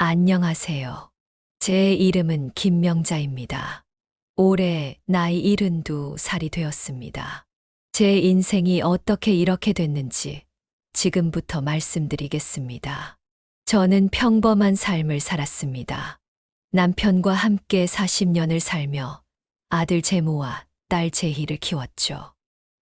안녕하세요. 제 이름은 김명자입니다. 올해 나이 72살이 되었습니다. 제 인생이 어떻게 이렇게 됐는지 지금부터 말씀드리겠습니다. 저는 평범한 삶을 살았습니다. 남편과 함께 40년을 살며 아들 제모와 딸 제희를 키웠죠.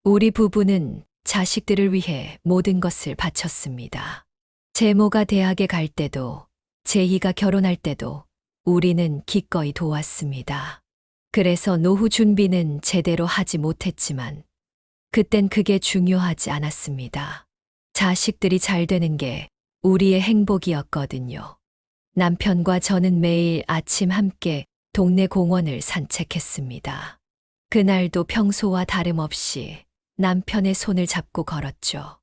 우리 부부는 자식들을 위해 모든 것을 바쳤습니다. 제모가 대학에 갈 때도 제희가 결혼할 때도 우리는 기꺼이 도왔습니다. 그래서 노후 준비는 제대로 하지 못했지만 그땐 그게 중요하지 않았습니다. 자식들이 잘 되는 게 우리의 행복이었거든요. 남편과 저는 매일 아침 함께 동네 공원을 산책했습니다. 그날도 평소와 다름없이 남편의 손을 잡고 걸었죠.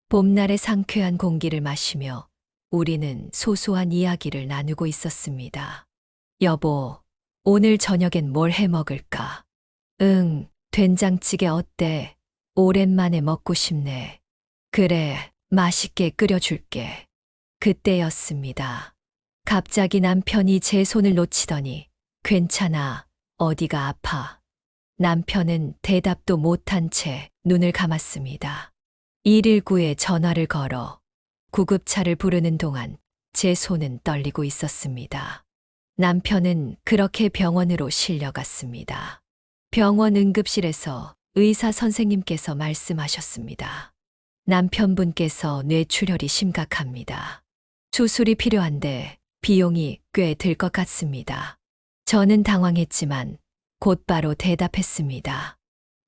봄날의 상쾌한 공기를 마시며 우리는 소소한 이야기를 나누고 있었습니다. 여보, 오늘 저녁엔 뭘 해 먹을까? 응, 된장찌개 어때? 오랜만에 먹고 싶네. 그래, 맛있게 끓여줄게. 그때였습니다. 갑자기 남편이 제 손을 놓치더니 괜찮아, 어디가 아파? 남편은 대답도 못한 채 눈을 감았습니다. 119에 전화를 걸어 구급차를 부르는 동안 제 손은 떨리고 있었습니다. 남편은 그렇게 병원으로 실려갔습니다. 병원 응급실에서 의사 선생님께서 말씀하셨습니다. 남편분께서 뇌출혈이 심각합니다. 수술이 필요한데 비용이 꽤 들 것 같습니다. 저는 당황했지만 곧바로 대답했습니다.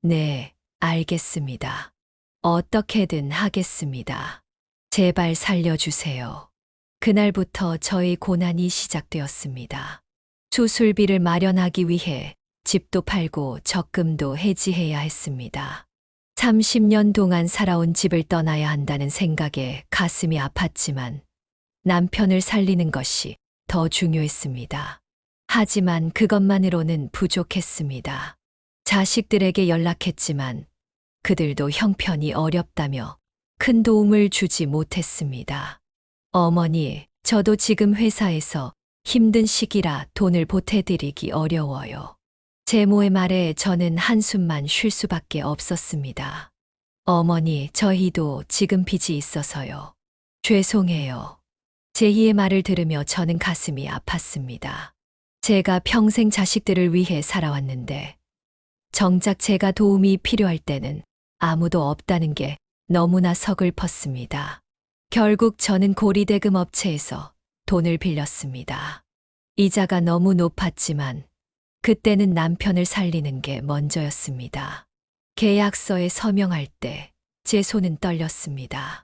네, 알겠습니다. 어떻게든 하겠습니다. 제발 살려주세요. 그날부터 저의 고난이 시작되었습니다. 수술비를 마련하기 위해 집도 팔고 적금도 해지해야 했습니다. 30년 동안 살아온 집을 떠나야 한다는 생각에 가슴이 아팠지만 남편을 살리는 것이 더 중요했습니다. 하지만 그것만으로는 부족했습니다. 자식들에게 연락했지만 그들도 형편이 어렵다며 큰 도움을 주지 못했습니다. 어머니, 저도 지금 회사에서 힘든 시기라 돈을 보태드리기 어려워요. 제모의 말에 저는 한숨만 쉴 수밖에 없었습니다. 어머니, 저희도 지금 빚이 있어서요. 죄송해요. 제희의 말을 들으며 저는 가슴이 아팠습니다. 제가 평생 자식들을 위해 살아왔는데 정작 제가 도움이 필요할 때는 아무도 없다는 게 너무나 서글펐습니다. 결국 저는 고리대금 업체에서 돈을 빌렸습니다. 이자가 너무 높았지만 그때는 남편을 살리는 게 먼저였습니다. 계약서에 서명할 때 제 손은 떨렸습니다.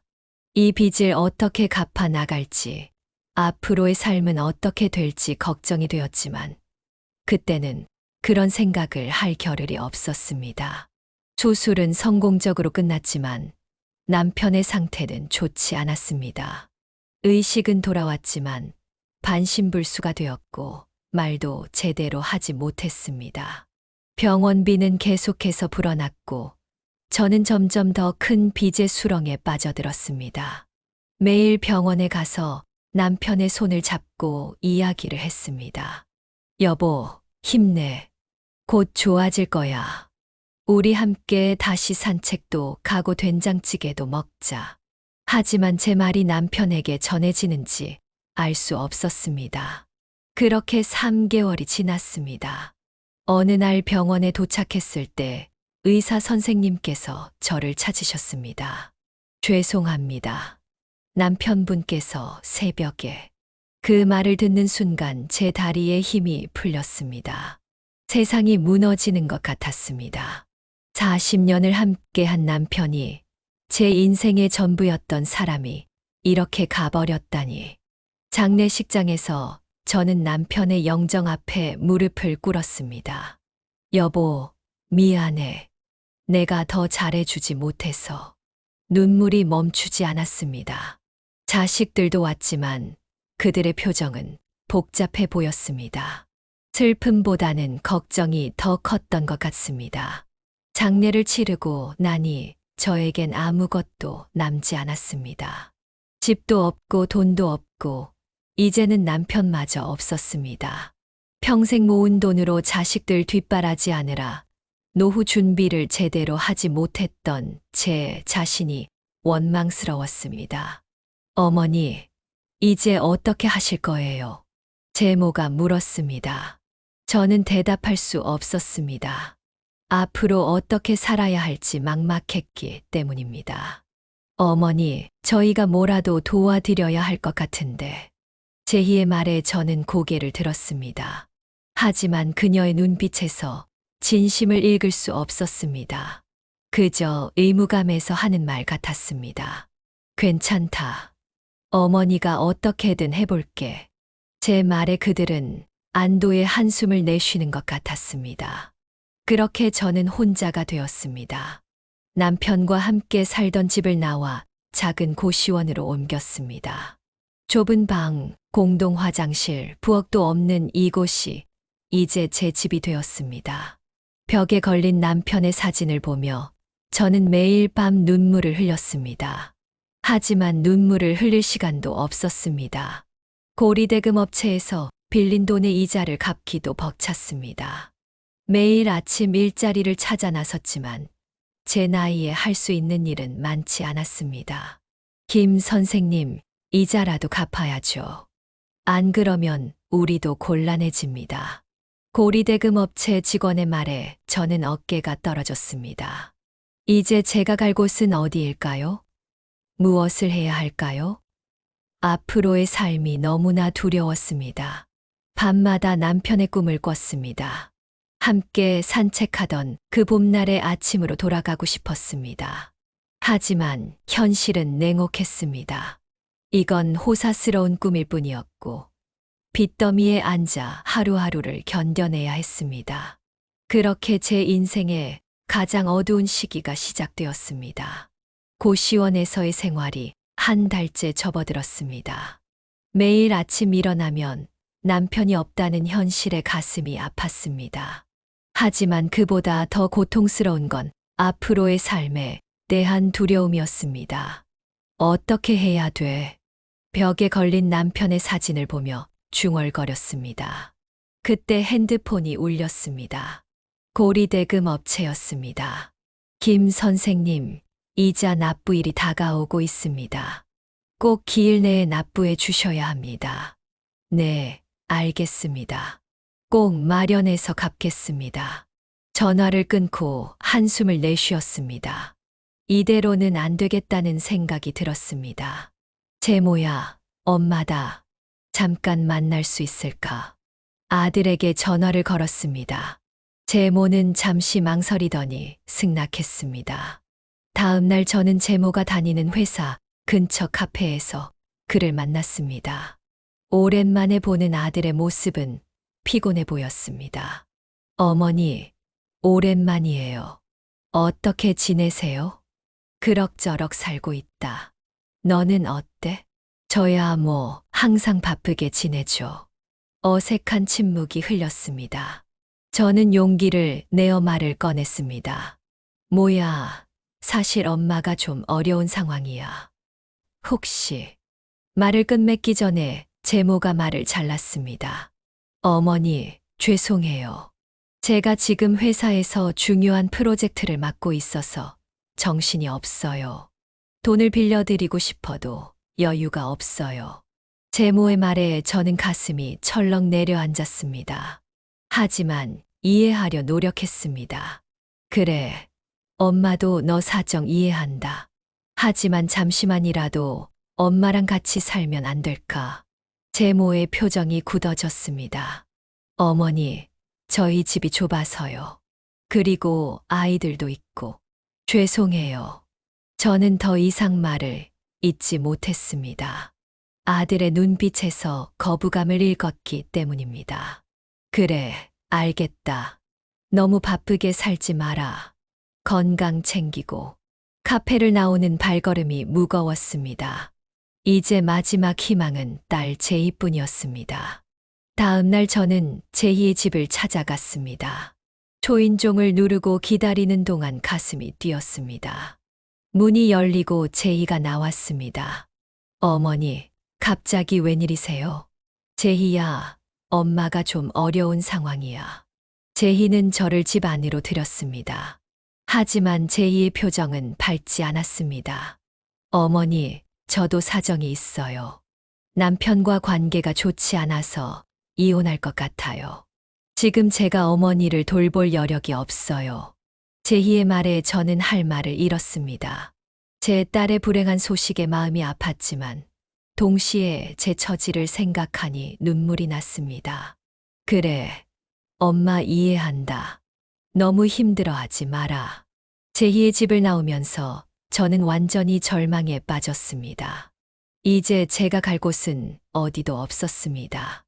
이 빚을 어떻게 갚아 나갈지, 앞으로의 삶은 어떻게 될지 걱정이 되었지만 그때는 그런 생각을 할 겨를이 없었습니다. 수술은 성공적으로 끝났지만 남편의 상태는 좋지 않았습니다. 의식은 돌아왔지만 반신불수가 되었고 말도 제대로 하지 못했습니다. 병원비는 계속해서 불어났고 저는 점점 더 큰 빚의 수렁에 빠져들었습니다. 매일 병원에 가서 남편의 손을 잡고 이야기를 했습니다. 여보, 힘내. 곧 좋아질 거야. 우리 함께 다시 산책도 가고 된장찌개도 먹자. 하지만 제 말이 남편에게 전해지는지 알 수 없었습니다. 그렇게 3개월이 지났습니다. 어느 날 병원에 도착했을 때 의사 선생님께서 저를 찾으셨습니다. 죄송합니다. 남편분께서 새벽에 그 말을 듣는 순간 제 다리에 힘이 풀렸습니다. 세상이 무너지는 것 같았습니다. 40년을 함께한 남편이 제 인생의 전부였던 사람이 이렇게 가버렸다니. 장례식장에서 저는 남편의 영정 앞에 무릎을 꿇었습니다. 여보, 미안해. 내가 더 잘해주지 못해서. 눈물이 멈추지 않았습니다. 자식들도 왔지만 그들의 표정은 복잡해 보였습니다. 슬픔보다는 걱정이 더 컸던 것 같습니다. 장례를 치르고 나니 저에겐 아무것도 남지 않았습니다. 집도 없고 돈도 없고 이제는 남편마저 없었습니다. 평생 모은 돈으로 자식들 뒷바라지하느라 노후 준비를 제대로 하지 못했던 제 자신이 원망스러웠습니다. 어머니, 이제 어떻게 하실 거예요? 제모가 물었습니다. 저는 대답할 수 없었습니다. 앞으로 어떻게 살아야 할지 막막했기 때문입니다. 어머니, 저희가 뭐라도 도와드려야 할 것 같은데. 제희의 말에 저는 고개를 들었습니다. 하지만 그녀의 눈빛에서 진심을 읽을 수 없었습니다. 그저 의무감에서 하는 말 같았습니다. 괜찮다. 어머니가 어떻게든 해볼게. 제 말에 그들은 안도의 한숨을 내쉬는 것 같았습니다. 그렇게 저는 혼자가 되었습니다. 남편과 함께 살던 집을 나와 작은 고시원으로 옮겼습니다. 좁은 방, 공동 화장실, 부엌도 없는 이곳이 이제 제 집이 되었습니다. 벽에 걸린 남편의 사진을 보며 저는 매일 밤 눈물을 흘렸습니다. 하지만 눈물을 흘릴 시간도 없었습니다. 고리대금 업체에서 빌린 돈의 이자를 갚기도 벅찼습니다. 매일 아침 일자리를 찾아 나섰지만 제 나이에 할 수 있는 일은 많지 않았습니다. 김 선생님, 이자라도 갚아야죠. 안 그러면 우리도 곤란해집니다. 고리대금 업체 직원의 말에 저는 어깨가 떨어졌습니다. 이제 제가 갈 곳은 어디일까요? 무엇을 해야 할까요? 앞으로의 삶이 너무나 두려웠습니다. 밤마다 남편의 꿈을 꿨습니다. 함께 산책하던 그 봄날의 아침으로 돌아가고 싶었습니다. 하지만 현실은 냉혹했습니다. 이건 호사스러운 꿈일 뿐이었고 빚더미에 앉아 하루하루를 견뎌내야 했습니다. 그렇게 제 인생의 가장 어두운 시기가 시작되었습니다. 고시원에서의 생활이 한 달째 접어들었습니다. 매일 아침 일어나면 남편이 없다는 현실에 가슴이 아팠습니다. 하지만 그보다 더 고통스러운 건 앞으로의 삶에 대한 두려움이었습니다. 어떻게 해야 돼? 벽에 걸린 남편의 사진을 보며 중얼거렸습니다. 그때 핸드폰이 울렸습니다. 고리대금 업체였습니다. 김 선생님, 이자 납부일이 다가오고 있습니다. 꼭 기일 내에 납부해 주셔야 합니다. 네, 알겠습니다. 꼭 마련해서 갚겠습니다. 전화를 끊고 한숨을 내쉬었습니다. 이대로는 안 되겠다는 생각이 들었습니다. 제모야, 엄마다. 잠깐 만날 수 있을까? 아들에게 전화를 걸었습니다. 제모는 잠시 망설이더니 승낙했습니다. 다음 날 저는 제모가 다니는 회사 근처 카페에서 그를 만났습니다. 오랜만에 보는 아들의 모습은 피곤해 보였습니다. 어머니, 오랜만이에요. 어떻게 지내세요? 그럭저럭 살고 있다. 너는 어때? 저야 뭐 항상 바쁘게 지내죠. 어색한 침묵이 흘렸습니다. 저는 용기를 내어 말을 꺼냈습니다. 뭐야, 사실 엄마가 좀 어려운 상황이야. 혹시 말을 끝맺기 전에 제모가 말을 잘랐습니다. 어머니, 죄송해요. 제가 지금 회사에서 중요한 프로젝트를 맡고 있어서 정신이 없어요. 돈을 빌려드리고 싶어도 여유가 없어요. 제모의 말에 저는 가슴이 철렁 내려앉았습니다. 하지만 이해하려 노력했습니다. 그래, 엄마도 너 사정 이해한다. 하지만 잠시만이라도 엄마랑 같이 살면 안 될까? 제모의 표정이 굳어졌습니다. 어머니, 저희 집이 좁아서요. 그리고 아이들도 있고. 죄송해요. 저는 더 이상 말을 잇지 못했습니다. 아들의 눈빛에서 거부감을 읽었기 때문입니다. 그래, 알겠다. 너무 바쁘게 살지 마라. 건강 챙기고. 카페를 나오는 발걸음이 무거웠습니다. 이제 마지막 희망은 딸 제이뿐이었습니다. 다음 날 저는 제이의 집을 찾아갔습니다. 초인종을 누르고 기다리는 동안 가슴이 뛰었습니다. 문이 열리고 제이가 나왔습니다. 어머니, 갑자기 웬일이세요? 제희야, 엄마가 좀 어려운 상황이야. 제희는 저를 집 안으로 들였습니다. 하지만 제희의 표정은 밝지 않았습니다. 어머니, 저도 사정이 있어요. 남편과 관계가 좋지 않아서 이혼할 것 같아요. 지금 제가 어머니를 돌볼 여력이 없어요. 제희의 말에 저는 할 말을 잃었습니다. 제 딸의 불행한 소식에 마음이 아팠지만 동시에 제 처지를 생각하니 눈물이 났습니다. 그래, 엄마 이해한다. 너무 힘들어하지 마라. 제희의 집을 나오면서 저는 완전히 절망에 빠졌습니다. 이제 제가 갈 곳은 어디도 없었습니다.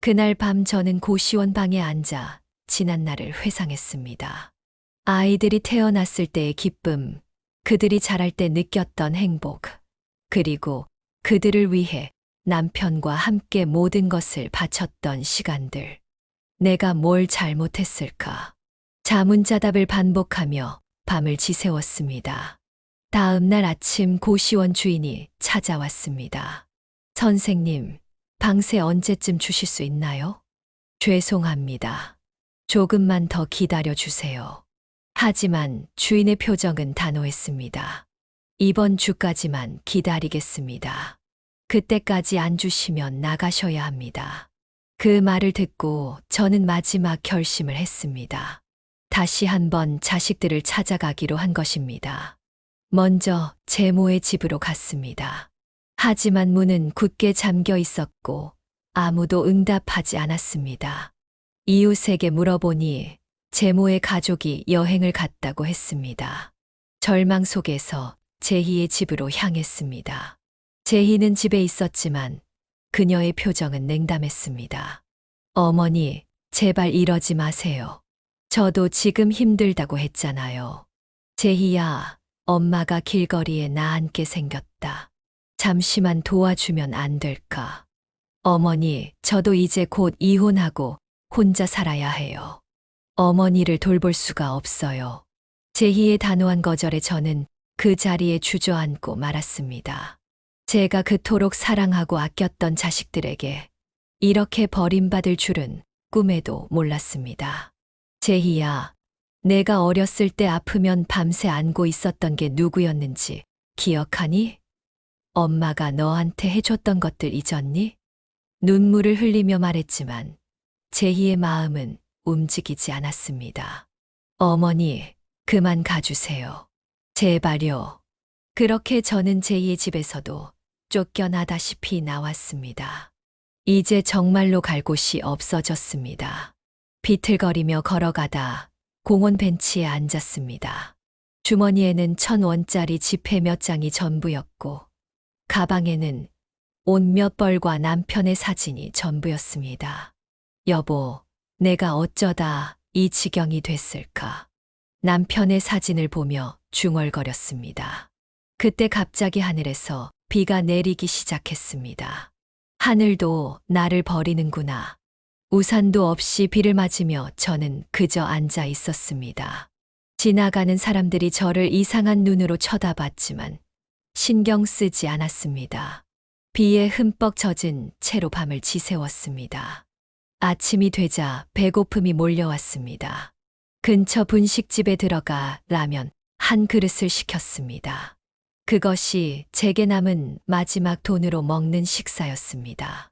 그날 밤 저는 고시원 방에 앉아 지난 날을 회상했습니다. 아이들이 태어났을 때의 기쁨, 그들이 자랄 때 느꼈던 행복, 그리고 그들을 위해 남편과 함께 모든 것을 바쳤던 시간들. 내가 뭘 잘못했을까? 자문자답을 반복하며 밤을 지새웠습니다. 다음 날 아침 고시원 주인이 찾아왔습니다. 선생님, 방세 언제쯤 주실 수 있나요? 죄송합니다. 조금만 더 기다려 주세요. 하지만 주인의 표정은 단호했습니다. 이번 주까지만 기다리겠습니다. 그때까지 안 주시면 나가셔야 합니다. 그 말을 듣고 저는 마지막 결심을 했습니다. 다시 한번 자식들을 찾아가기로 한 것입니다. 먼저 제모의 집으로 갔습니다. 하지만 문은 굳게 잠겨 있었고 아무도 응답하지 않았습니다. 이웃에게 물어보니 제모의 가족이 여행을 갔다고 했습니다. 절망 속에서 제희의 집으로 향했습니다. 제희는 집에 있었지만 그녀의 표정은 냉담했습니다. 어머니, 제발 이러지 마세요. 저도 지금 힘들다고 했잖아요. 제희야, 엄마가 길거리에 나앉게 생겼다. 잠시만 도와주면 안 될까? 어머니, 저도 이제 곧 이혼하고 혼자 살아야 해요. 어머니를 돌볼 수가 없어요. 제희의 단호한 거절에 저는 그 자리에 주저앉고 말았습니다. 제가 그토록 사랑하고 아꼈던 자식들에게 이렇게 버림받을 줄은 꿈에도 몰랐습니다. 제희야, 내가 어렸을 때 아프면 밤새 안고 있었던 게 누구였는지 기억하니? 엄마가 너한테 해줬던 것들 잊었니? 눈물을 흘리며 말했지만 제희의 마음은 움직이지 않았습니다. 어머니, 그만 가주세요. 제발요. 그렇게 저는 제희의 집에서도 쫓겨나다시피 나왔습니다. 이제 정말로 갈 곳이 없어졌습니다. 비틀거리며 걸어가다 공원 벤치에 앉았습니다. 주머니에는 1,000원짜리 지폐 몇 장이 전부였고 가방에는 옷 몇 벌과 남편의 사진이 전부였습니다. 여보, 내가 어쩌다 이 지경이 됐을까? 남편의 사진을 보며 중얼거렸습니다. 그때 갑자기 하늘에서 비가 내리기 시작했습니다. 하늘도 나를 버리는구나. 우산도 없이 비를 맞으며 저는 그저 앉아 있었습니다. 지나가는 사람들이 저를 이상한 눈으로 쳐다봤지만 신경 쓰지 않았습니다. 비에 흠뻑 젖은 채로 밤을 지새웠습니다. 아침이 되자 배고픔이 몰려왔습니다. 근처 분식집에 들어가 라면 한 그릇을 시켰습니다. 그것이 제게 남은 마지막 돈으로 먹는 식사였습니다.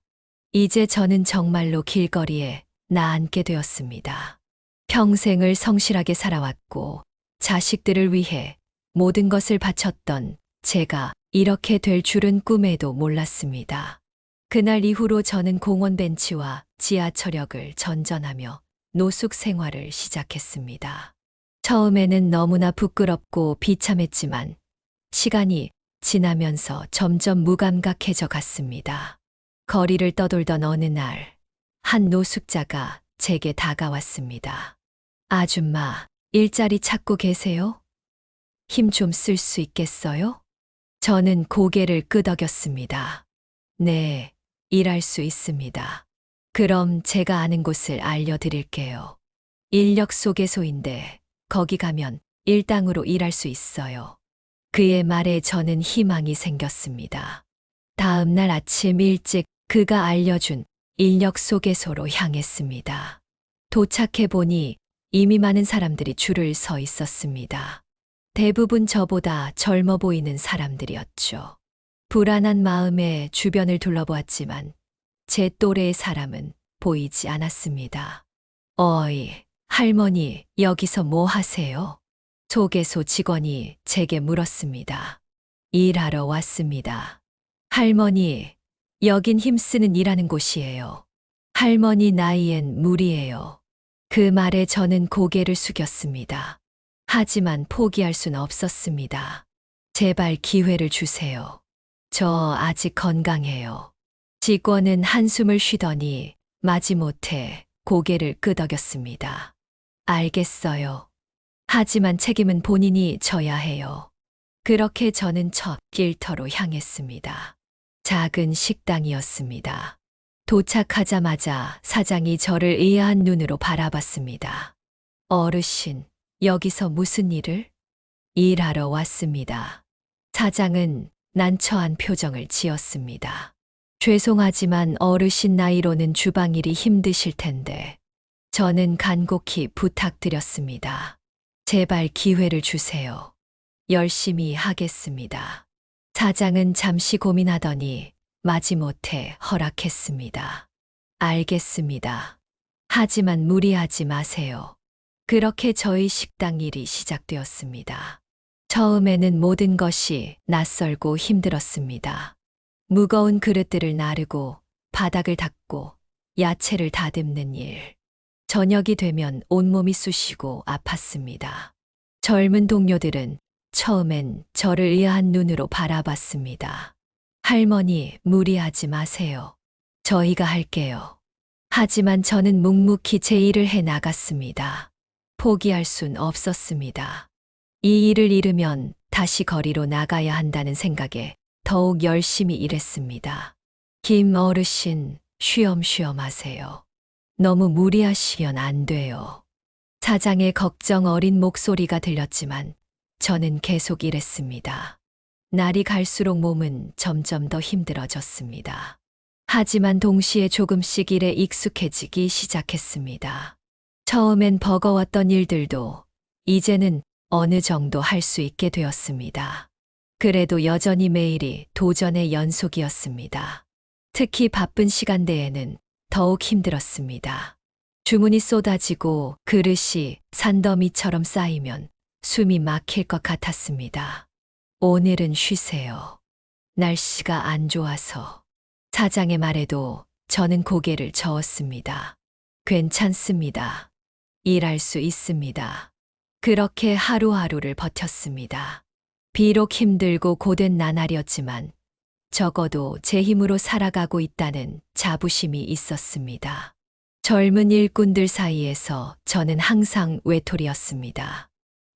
이제 저는 정말로 길거리에 나앉게 되었습니다. 평생을 성실하게 살아왔고 자식들을 위해 모든 것을 바쳤던 제가 이렇게 될 줄은 꿈에도 몰랐습니다. 그날 이후로 저는 공원 벤치와 지하철역을 전전하며 노숙 생활을 시작했습니다. 처음에는 너무나 부끄럽고 비참했지만 시간이 지나면서 점점 무감각해져 갔습니다. 거리를 떠돌던 어느 날, 한 노숙자가 제게 다가왔습니다. 아줌마, 일자리 찾고 계세요? 힘 좀 쓸 수 있겠어요? 저는 고개를 끄덕였습니다. 네, 일할 수 있습니다. 그럼 제가 아는 곳을 알려드릴게요. 인력 소개소인데 거기 가면 일당으로 일할 수 있어요. 그의 말에 저는 희망이 생겼습니다. 다음 날 아침 일찍 그가 알려준 인력 소개소로 향했습니다. 도착해 보니 이미 많은 사람들이 줄을 서 있었습니다. 대부분 저보다 젊어 보이는 사람들이었죠. 불안한 마음에 주변을 둘러보았지만 제 또래의 사람은 보이지 않았습니다. 어이, 할머니, 여기서 뭐 하세요? 소개소 직원이 제게 물었습니다. 일하러 왔습니다. 할머니, 여긴 힘쓰는 일하는 곳이에요. 할머니 나이엔 무리예요. 그 말에 저는 고개를 숙였습니다. 하지만 포기할 순 없었습니다. 제발 기회를 주세요. 저 아직 건강해요. 직원은 한숨을 쉬더니 마지못해 고개를 끄덕였습니다. 알겠어요. 하지만 책임은 본인이 져야 해요. 그렇게 저는 첫 일터로 향했습니다. 작은 식당이었습니다. 도착하자마자 사장이 저를 의아한 눈으로 바라봤습니다. 어르신, 여기서 무슨 일을? 일하러 왔습니다. 사장은 난처한 표정을 지었습니다. 죄송하지만 어르신 나이로는 주방 일이 힘드실 텐데. 저는 간곡히 부탁드렸습니다. 제발 기회를 주세요. 열심히 하겠습니다. 사장은 잠시 고민하더니 마지못해 허락했습니다. 알겠습니다. 하지만 무리하지 마세요. 그렇게 저희 식당 일이 시작되었습니다. 처음에는 모든 것이 낯설고 힘들었습니다. 무거운 그릇들을 나르고 바닥을 닦고 야채를 다듬는 일. 저녁이 되면 온몸이 쑤시고 아팠습니다. 젊은 동료들은 처음엔 저를 의아한 눈으로 바라봤습니다. 할머니, 무리하지 마세요. 저희가 할게요. 하지만 저는 묵묵히 제 일을 해 나갔습니다. 포기할 순 없었습니다. 이 일을 잃으면 다시 거리로 나가야 한다는 생각에 더욱 열심히 일했습니다. 김 어르신, 쉬엄쉬엄 하세요. 너무 무리하시면 안 돼요. 사장의 걱정 어린 목소리가 들렸지만 저는 계속 일했습니다. 날이 갈수록 몸은 점점 더 힘들어졌습니다. 하지만 동시에 조금씩 일에 익숙해지기 시작했습니다. 처음엔 버거웠던 일들도 이제는 어느 정도 할 수 있게 되었습니다. 그래도 여전히 매일이 도전의 연속이었습니다. 특히 바쁜 시간대에는 더욱 힘들었습니다. 주문이 쏟아지고 그릇이 산더미처럼 쌓이면 숨이 막힐 것 같았습니다. 오늘은 쉬세요. 날씨가 안 좋아서. 사장의 말에도 저는 고개를 저었습니다. 괜찮습니다. 일할 수 있습니다. 그렇게 하루하루를 버텼습니다. 비록 힘들고 고된 나날이었지만 적어도 제 힘으로 살아가고 있다는 자부심이 있었습니다. 젊은 일꾼들 사이에서 저는 항상 외톨이였습니다.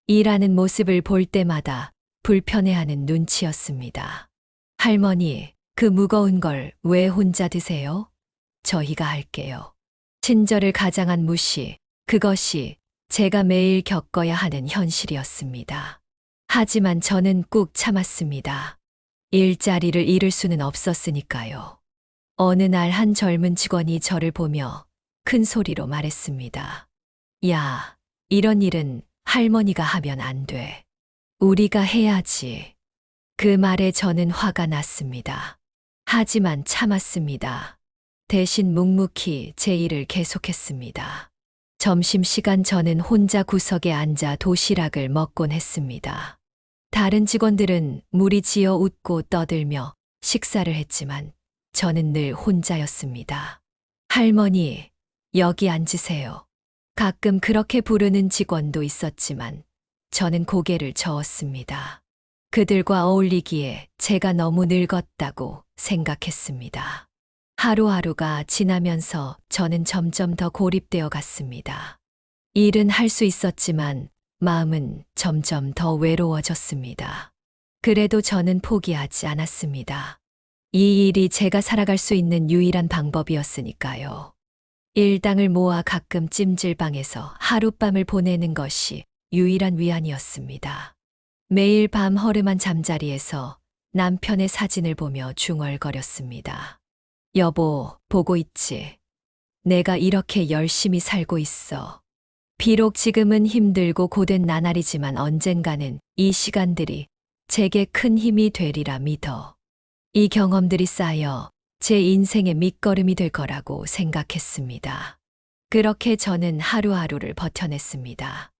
일하는 모습을 볼 때마다 불편해하는 눈치였습니다. 할머니, 그 무거운 걸 왜 혼자 드세요? 저희가 할게요. 친절을 가장한 무시, 그것이 제가 매일 겪어야 하는 현실이었습니다. 하지만 저는 꾹 참았습니다. 일자리를 잃을 수는 없었으니까요. 어느 날 한 젊은 직원이 저를 보며 큰 소리로 말했습니다. 야, 이런 일은 할머니가 하면 안 돼. 우리가 해야지. 그 말에 저는 화가 났습니다. 하지만 참았습니다. 대신 묵묵히 제 일을 계속했습니다. 점심시간 저는 혼자 구석에 앉아 도시락을 먹곤 했습니다. 다른 직원들은 무리지어 웃고 떠들며 식사를 했지만 저는 늘 혼자였습니다. 할머니, 여기 앉으세요. 가끔 그렇게 부르는 직원도 있었지만 저는 고개를 저었습니다. 그들과 어울리기에 제가 너무 늙었다고 생각했습니다. 하루하루가 지나면서 저는 점점 더 고립되어 갔습니다. 일은 할 수 있었지만 마음은 점점 더 외로워졌습니다. 그래도 저는 포기하지 않았습니다. 이 일이 제가 살아갈 수 있는 유일한 방법이었으니까요. 일당을 모아 가끔 찜질방에서 하룻밤을 보내는 것이 유일한 위안이었습니다. 매일 밤 허름한 잠자리에서 남편의 사진을 보며 중얼거렸습니다. 여보, 보고 있지. 내가 이렇게 열심히 살고 있어. 비록 지금은 힘들고 고된 나날이지만 언젠가는 이 시간들이 제게 큰 힘이 되리라 믿어. 이 경험들이 쌓여 제 인생의 밑거름이 될 거라고 생각했습니다. 그렇게 저는 하루하루를 버텨냈습니다.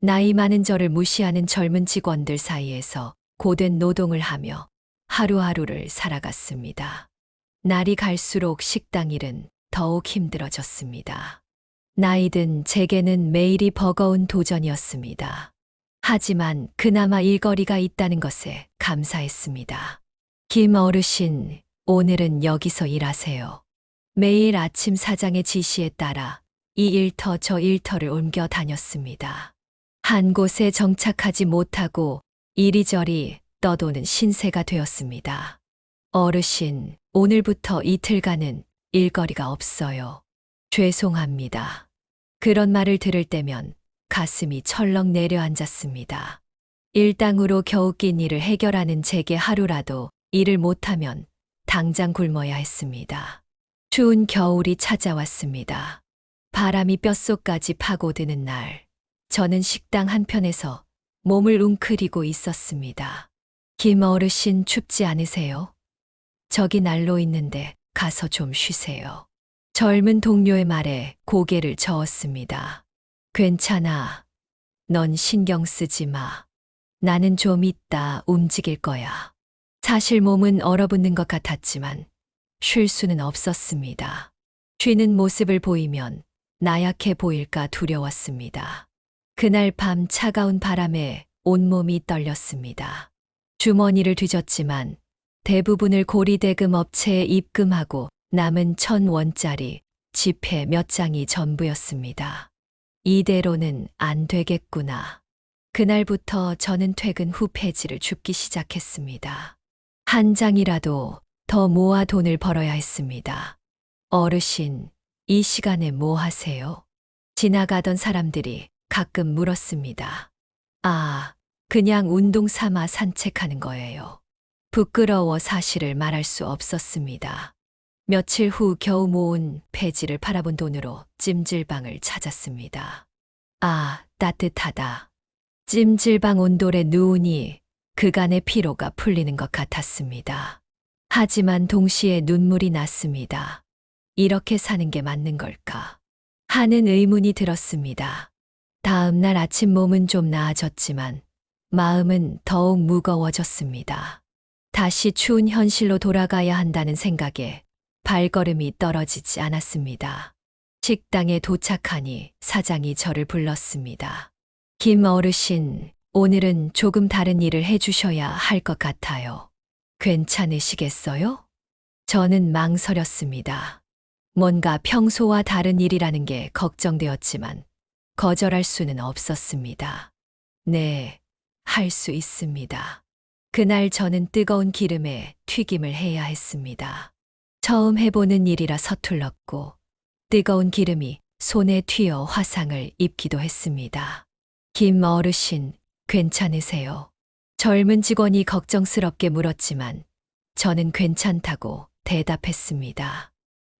나이 많은 저를 무시하는 젊은 직원들 사이에서 고된 노동을 하며 하루하루를 살아갔습니다. 날이 갈수록 식당 일은 더욱 힘들어졌습니다. 나이든 제게는 매일이 버거운 도전이었습니다. 하지만 그나마 일거리가 있다는 것에 감사했습니다. 김 어르신, 오늘은 여기서 일하세요. 매일 아침 사장의 지시에 따라 이 일터 저 일터를 옮겨 다녔습니다. 한 곳에 정착하지 못하고 이리저리 떠도는 신세가 되었습니다. 어르신, 오늘부터 이틀간은 일거리가 없어요. 죄송합니다. 그런 말을 들을 때면 가슴이 철렁 내려앉았습니다. 일당으로 겨우 낀 일을 해결하는 제게 하루라도 일을 못하면 당장 굶어야 했습니다. 추운 겨울이 찾아왔습니다. 바람이 뼛속까지 파고드는 날, 저는 식당 한편에서 몸을 웅크리고 있었습니다. 김 어르신 춥지 않으세요? 저기 난로 있는데 가서 좀 쉬세요. 젊은 동료의 말에 고개를 저었습니다. 괜찮아. 넌 신경 쓰지 마. 나는 좀 이따 움직일 거야. 사실 몸은 얼어붙는 것 같았지만 쉴 수는 없었습니다. 쉬는 모습을 보이면 나약해 보일까 두려웠습니다. 그날 밤 차가운 바람에 온몸이 떨렸습니다. 주머니를 뒤졌지만 대부분을 고리대금 업체에 입금하고 남은 1,000원짜리 지폐 몇 장이 전부였습니다. 이대로는 안 되겠구나. 그날부터 저는 퇴근 후 폐지를 줍기 시작했습니다. 한 장이라도 더 모아 돈을 벌어야 했습니다. 어르신, 이 시간에 뭐 하세요? 지나가던 사람들이 가끔 물었습니다. 아, 그냥 운동 삼아 산책하는 거예요. 부끄러워 사실을 말할 수 없었습니다. 며칠 후 겨우 모은 폐지를 팔아본 돈으로 찜질방을 찾았습니다. 아, 따뜻하다. 찜질방 온돌에 누우니 그간의 피로가 풀리는 것 같았습니다. 하지만 동시에 눈물이 났습니다. 이렇게 사는 게 맞는 걸까? 하는 의문이 들었습니다. 다음 날 아침 몸은 좀 나아졌지만 마음은 더욱 무거워졌습니다. 다시 추운 현실로 돌아가야 한다는 생각에 발걸음이 떨어지지 않았습니다. 식당에 도착하니 사장이 저를 불렀습니다. 김 어르신, 오늘은 조금 다른 일을 해주셔야 할 것 같아요. 괜찮으시겠어요? 저는 망설였습니다. 뭔가 평소와 다른 일이라는 게 걱정되었지만 거절할 수는 없었습니다. 네, 할 수 있습니다. 그날 저는 뜨거운 기름에 튀김을 해야 했습니다. 처음 해보는 일이라 서툴렀고 뜨거운 기름이 손에 튀어 화상을 입기도 했습니다. 김 어르신, 괜찮으세요? 젊은 직원이 걱정스럽게 물었지만 저는 괜찮다고 대답했습니다.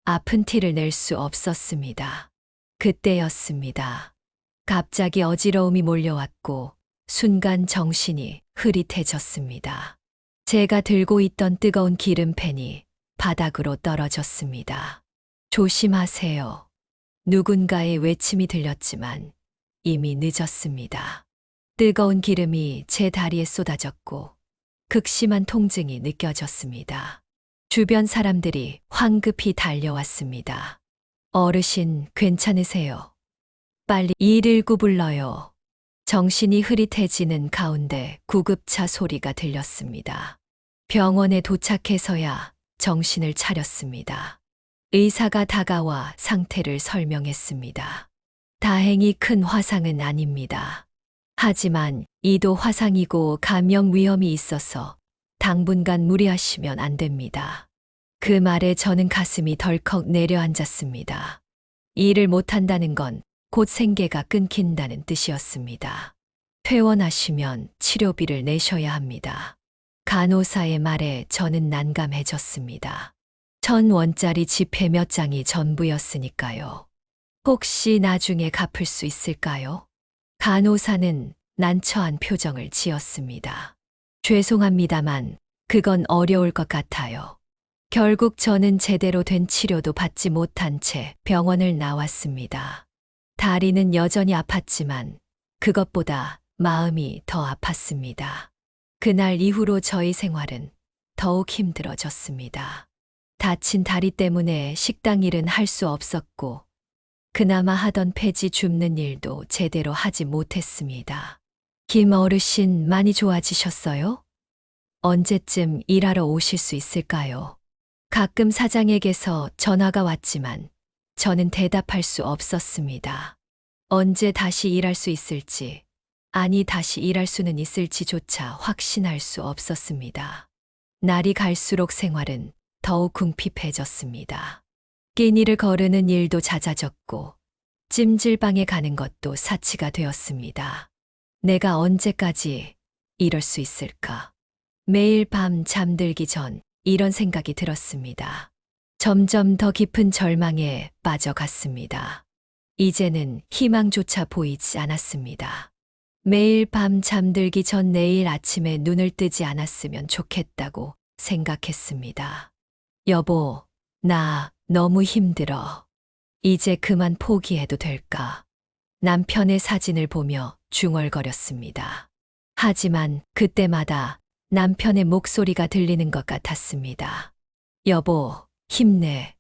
아픈 티를 낼 수 없었습니다. 그때였습니다. 갑자기 어지러움이 몰려왔고 순간 정신이 흐릿해졌습니다. 제가 들고 있던 뜨거운 기름팬이 바닥으로 떨어졌습니다. 조심하세요. 누군가의 외침이 들렸지만 이미 늦었습니다. 뜨거운 기름이 제 다리에 쏟아졌고 극심한 통증이 느껴졌습니다. 주변 사람들이 황급히 달려왔습니다. 어르신, 괜찮으세요? 빨리 119 불러요. 정신이 흐릿해지는 가운데 구급차 소리가 들렸습니다. 병원에 도착해서야 정신을 차렸습니다. 의사가 다가와 상태를 설명했습니다. 다행히 큰 화상은 아닙니다. 하지만 이도 화상이고 감염 위험이 있어서 당분간 무리하시면 안 됩니다. 그 말에 저는 가슴이 덜컥 내려앉았습니다. 일을 못한다는 건 곧 생계가 끊긴다는 뜻이었습니다. 퇴원하시면 치료비를 내셔야 합니다. 간호사의 말에 저는 난감해졌습니다. 1,000원짜리 지폐 몇 장이 전부였으니까요. 혹시 나중에 갚을 수 있을까요? 간호사는 난처한 표정을 지었습니다. 죄송합니다만 그건 어려울 것 같아요. 결국 저는 제대로 된 치료도 받지 못한 채 병원을 나왔습니다. 다리는 여전히 아팠지만 그것보다 마음이 더 아팠습니다. 그날 이후로 저희 생활은 더욱 힘들어졌습니다. 다친 다리 때문에 식당 일은 할 수 없었고 그나마 하던 폐지 줍는 일도 제대로 하지 못했습니다. 김 어르신 많이 좋아지셨어요? 언제쯤 일하러 오실 수 있을까요? 가끔 사장에게서 전화가 왔지만 저는 대답할 수 없었습니다. 언제 다시 일할 수 있을지, 아니 다시 일할 수는 있을지조차 확신할 수 없었습니다. 날이 갈수록 생활은 더욱 궁핍해졌습니다. 끼니를 거르는 일도 잦아졌고 찜질방에 가는 것도 사치가 되었습니다. 내가 언제까지 이럴 수 있을까? 매일 밤 잠들기 전 이런 생각이 들었습니다. 점점 더 깊은 절망에 빠져갔습니다. 이제는 희망조차 보이지 않았습니다. 매일 밤 잠들기 전 내일 아침에 눈을 뜨지 않았으면 좋겠다고 생각했습니다. 여보, 나 너무 힘들어. 이제 그만 포기해도 될까? 남편의 사진을 보며 중얼거렸습니다. 하지만 그때마다 남편의 목소리가 들리는 것 같았습니다. 여보, 힘내.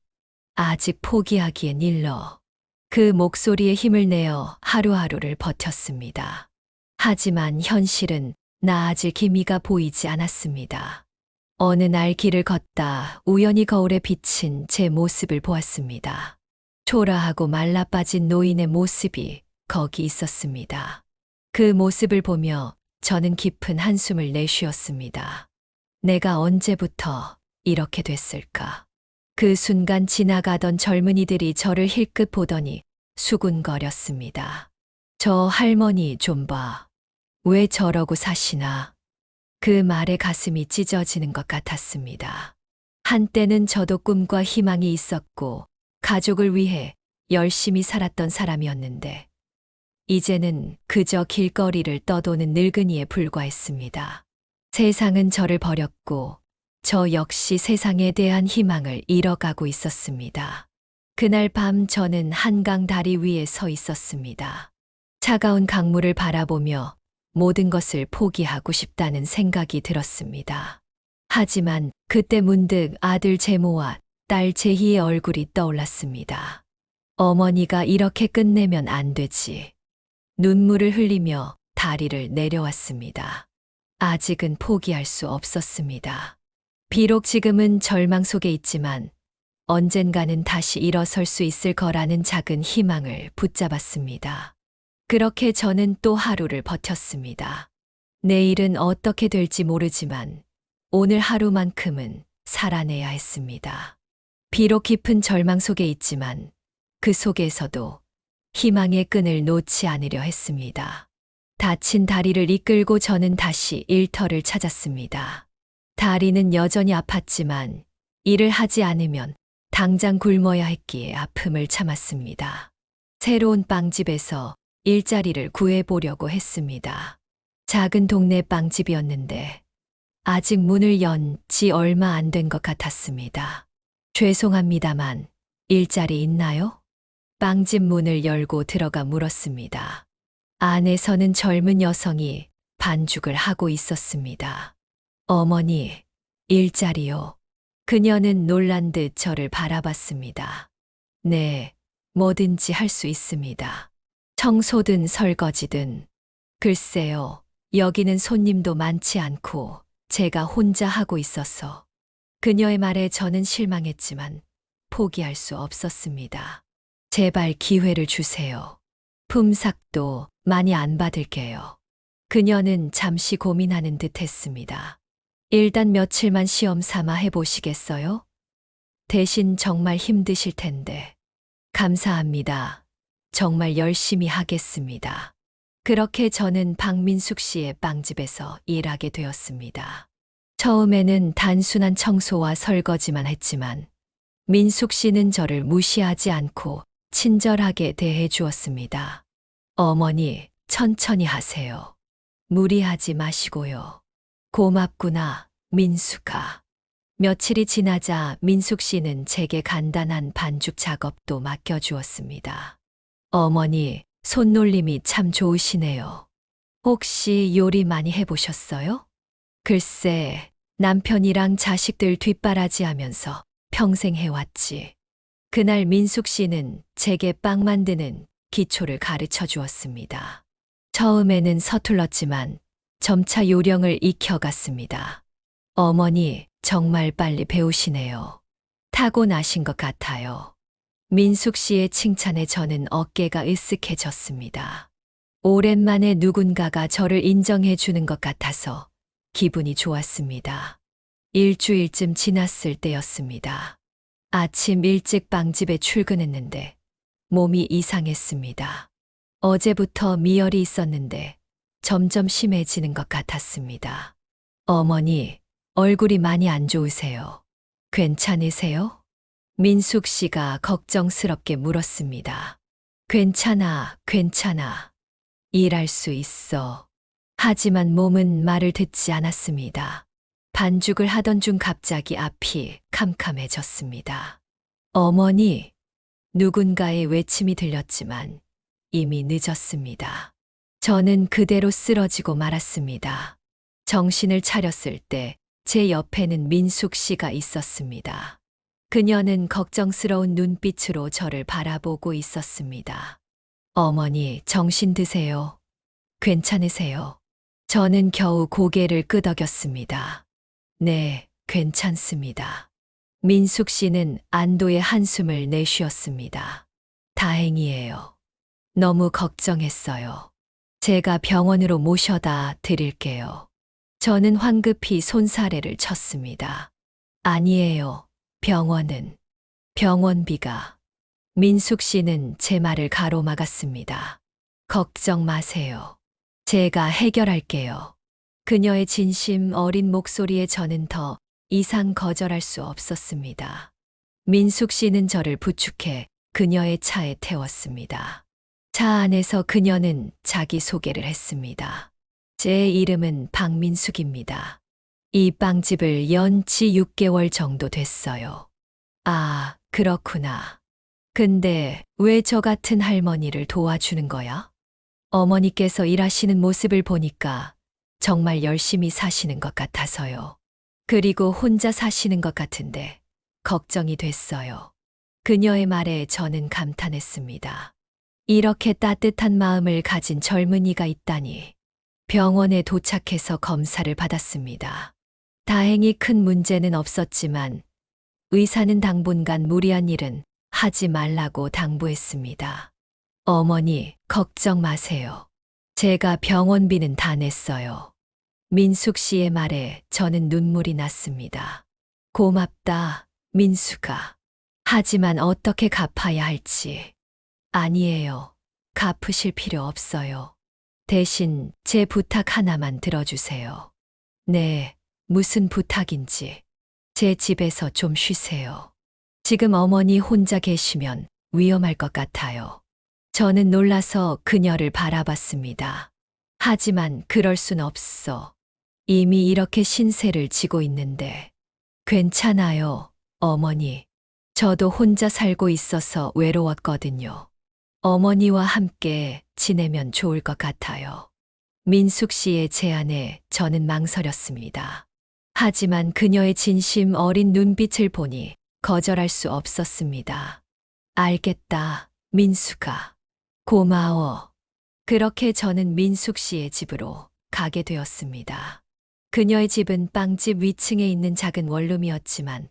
아직 포기하기엔 일러. 그 목소리에 힘을 내어 하루하루를 버텼습니다. 하지만 현실은 나아질 기미가 보이지 않았습니다. 어느 날 길을 걷다 우연히 거울에 비친 제 모습을 보았습니다. 초라하고 말라빠진 노인의 모습이 거기 있었습니다. 그 모습을 보며 저는 깊은 한숨을 내쉬었습니다. 내가 언제부터 이렇게 됐을까? 그 순간 지나가던 젊은이들이 저를 힐끗 보더니 수군거렸습니다. 저 할머니 좀 봐. 왜 저러고 사시나? 그 말에 가슴이 찢어지는 것 같았습니다. 한때는 저도 꿈과 희망이 있었고 가족을 위해 열심히 살았던 사람이었는데 이제는 그저 길거리를 떠도는 늙은이에 불과했습니다. 세상은 저를 버렸고 저 역시 세상에 대한 희망을 잃어가고 있었습니다. 그날 밤 저는 한강 다리 위에 서 있었습니다. 차가운 강물을 바라보며 모든 것을 포기하고 싶다는 생각이 들었습니다. 하지만 그때 문득 아들 제모와 딸 제희의 얼굴이 떠올랐습니다. 어머니가 이렇게 끝내면 안 되지. 눈물을 흘리며 다리를 내려왔습니다. 아직은 포기할 수 없었습니다. 비록 지금은 절망 속에 있지만 언젠가는 다시 일어설 수 있을 거라는 작은 희망을 붙잡았습니다. 그렇게 저는 또 하루를 버텼습니다. 내일은 어떻게 될지 모르지만 오늘 하루만큼은 살아내야 했습니다. 비록 깊은 절망 속에 있지만 그 속에서도 희망의 끈을 놓지 않으려 했습니다. 다친 다리를 이끌고 저는 다시 일터를 찾았습니다. 다리는 여전히 아팠지만 일을 하지 않으면 당장 굶어야 했기에 아픔을 참았습니다. 새로운 빵집에서 일자리를 구해보려고 했습니다. 작은 동네 빵집이었는데 아직 문을 연 지 얼마 안 된 것 같았습니다. 죄송합니다만 일자리 있나요? 빵집 문을 열고 들어가 물었습니다. 안에서는 젊은 여성이 반죽을 하고 있었습니다. 어머니, 일자리요. 그녀는 놀란 듯 저를 바라봤습니다. 네, 뭐든지 할 수 있습니다. 청소든 설거지든. 글쎄요, 여기는 손님도 많지 않고 제가 혼자 하고 있어서. 그녀의 말에 저는 실망했지만 포기할 수 없었습니다. 제발 기회를 주세요. 품삯도 많이 안 받을게요. 그녀는 잠시 고민하는 듯 했습니다. 일단 며칠만 시험 삼아 해보시겠어요? 대신 정말 힘드실 텐데. 감사합니다. 정말 열심히 하겠습니다. 그렇게 저는 박민숙 씨의 빵집에서 일하게 되었습니다. 처음에는 단순한 청소와 설거지만 했지만 민숙 씨는 저를 무시하지 않고 친절하게 대해 주었습니다. 어머니, 천천히 하세요. 무리하지 마시고요. 고맙구나, 민숙아. 며칠이 지나자 민숙 씨는 제게 간단한 반죽 작업도 맡겨주었습니다. 어머니, 손놀림이 참 좋으시네요. 혹시 요리 많이 해보셨어요? 글쎄, 남편이랑 자식들 뒷바라지 하면서 평생 해왔지. 그날 민숙 씨는 제게 빵 만드는 기초를 가르쳐 주었습니다. 처음에는 서툴렀지만 점차 요령을 익혀갔습니다. 어머니, 정말 빨리 배우시네요. 타고나신 것 같아요. 민숙 씨의 칭찬에 저는 어깨가 으쓱해졌습니다. 오랜만에 누군가가 저를 인정해 주는 것 같아서 기분이 좋았습니다. 일주일쯤 지났을 때였습니다. 아침 일찍 빵집에 출근했는데 몸이 이상했습니다. 어제부터 미열이 있었는데 점점 심해지는 것 같았습니다. 어머니, 얼굴이 많이 안 좋으세요. 괜찮으세요? 민숙 씨가 걱정스럽게 물었습니다. 괜찮아, 괜찮아. 일할 수 있어. 하지만 몸은 말을 듣지 않았습니다. 반죽을 하던 중 갑자기 앞이 캄캄해졌습니다. 어머니, 누군가의 외침이 들렸지만 이미 늦었습니다. 저는 그대로 쓰러지고 말았습니다. 정신을 차렸을 때 제 옆에는 민숙 씨가 있었습니다. 그녀는 걱정스러운 눈빛으로 저를 바라보고 있었습니다. 어머니, 정신 드세요. 괜찮으세요? 저는 겨우 고개를 끄덕였습니다. 네, 괜찮습니다. 민숙 씨는 안도의 한숨을 내쉬었습니다. 다행이에요. 너무 걱정했어요. 제가 병원으로 모셔다 드릴게요. 저는 황급히 손사래를 쳤습니다. 아니에요. 병원비가. 민숙 씨는 제 말을 가로막았습니다. 걱정 마세요. 제가 해결할게요. 그녀의 진심 어린 목소리에 저는 더 이상 거절할 수 없었습니다. 민숙 씨는 저를 부축해 그녀의 차에 태웠습니다. 차 안에서 그녀는 자기소개를 했습니다. 제 이름은 박민숙입니다. 이 빵집을 연 지 6개월 정도 됐어요. 아, 그렇구나. 근데 왜 저 같은 할머니를 도와주는 거야? 어머니께서 일하시는 모습을 보니까 정말 열심히 사시는 것 같아서요. 그리고 혼자 사시는 것 같은데 걱정이 됐어요. 그녀의 말에 저는 감탄했습니다. 이렇게 따뜻한 마음을 가진 젊은이가 있다니. 병원에 도착해서 검사를 받았습니다. 다행히 큰 문제는 없었지만 의사는 당분간 무리한 일은 하지 말라고 당부했습니다. 어머니, 걱정 마세요. 제가 병원비는 다 냈어요. 민숙 씨의 말에 저는 눈물이 났습니다. 고맙다, 민숙아. 하지만 어떻게 갚아야 할지. 아니에요. 갚으실 필요 없어요. 대신 제 부탁 하나만 들어주세요. 네, 무슨 부탁인지. 제 집에서 좀 쉬세요. 지금 어머니 혼자 계시면 위험할 것 같아요. 저는 놀라서 그녀를 바라봤습니다. 하지만 그럴 순 없어. 이미 이렇게 신세를 지고 있는데. 괜찮아요, 어머니. 저도 혼자 살고 있어서 외로웠거든요. 어머니와 함께 지내면 좋을 것 같아요. 민숙 씨의 제안에 저는 망설였습니다. 하지만 그녀의 진심 어린 눈빛을 보니 거절할 수 없었습니다. 알겠다, 민숙아. 고마워. 그렇게 저는 민숙 씨의 집으로 가게 되었습니다. 그녀의 집은 빵집 위층에 있는 작은 원룸이었지만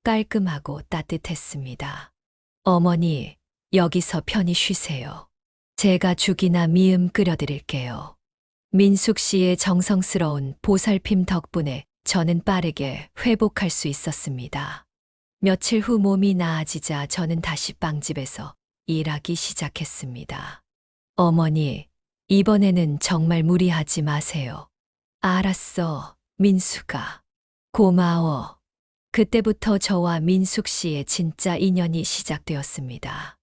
깔끔하고 따뜻했습니다. 어머니, 여기서 편히 쉬세요. 제가 죽이나 미음 끓여드릴게요. 민숙 씨의 정성스러운 보살핌 덕분에 저는 빠르게 회복할 수 있었습니다. 며칠 후 몸이 나아지자 저는 다시 빵집에서 일하기 시작했습니다. 어머니, 이번에는 정말 무리하지 마세요. 알았어, 민숙아. 고마워. 그때부터 저와 민숙 씨의 진짜 인연이 시작되었습니다.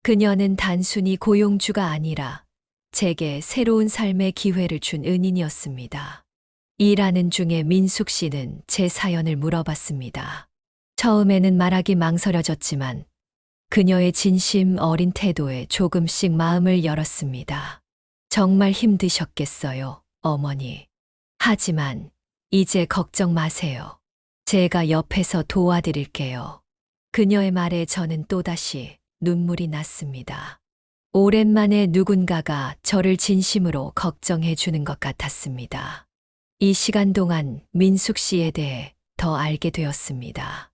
그녀는 단순히 고용주가 아니라 제게 새로운 삶의 기회를 준 은인이었습니다. 일하는 중에 민숙 씨는 제 사연을 물어봤습니다. 처음에는 말하기 망설여졌지만 그녀의 진심 어린 태도에 조금씩 마음을 열었습니다. 정말 힘드셨겠어요, 어머니. 하지만 이제 걱정 마세요. 제가 옆에서 도와드릴게요. 그녀의 말에 저는 또다시 눈물이 났습니다. 오랜만에 누군가가 저를 진심으로 걱정해 주는 것 같았습니다. 이 시간 동안 민숙 씨에 대해 더 알게 되었습니다.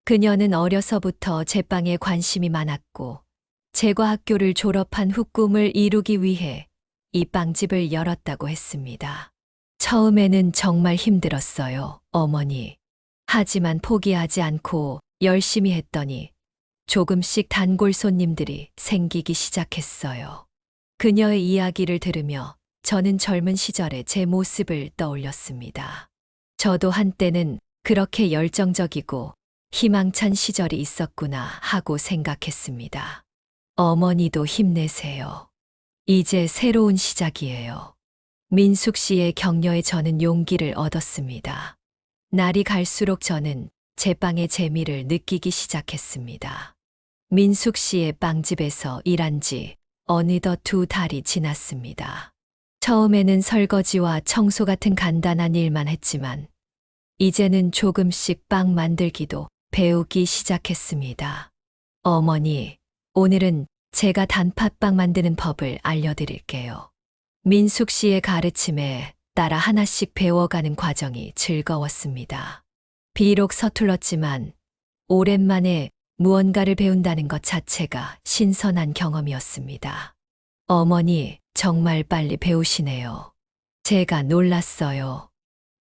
그녀는 어려서부터 제빵에 관심이 많았고, 제과학교를 졸업한 후 꿈을 이루기 위해 이 빵집을 열었다고 했습니다. 처음에는 정말 힘들었어요, 어머니. 하지만 포기하지 않고 열심히 했더니 조금씩 단골 손님들이 생기기 시작했어요. 그녀의 이야기를 들으며 저는 젊은 시절의 제 모습을 떠올렸습니다. 저도 한때는 그렇게 열정적이고 희망찬 시절이 있었구나 하고 생각했습니다. 어머니도 힘내세요. 이제 새로운 시작이에요. 민숙 씨의 격려에 저는 용기를 얻었습니다. 날이 갈수록 저는 제 빵의 재미를 느끼기 시작했습니다. 민숙 씨의 빵집에서 일한 지 어느덧 2달이 지났습니다. 처음에는 설거지와 청소 같은 간단한 일만 했지만 이제는 조금씩 빵 만들기도 배우기 시작했습니다. 어머니, 오늘은 제가 단팥빵 만드는 법을 알려드릴게요. 민숙 씨의 가르침에 따라 하나씩 배워가는 과정이 즐거웠습니다. 비록 서툴렀지만 오랜만에 무언가를 배운다는 것 자체가 신선한 경험이었습니다. 어머니, 정말 빨리 배우시네요. 제가 놀랐어요.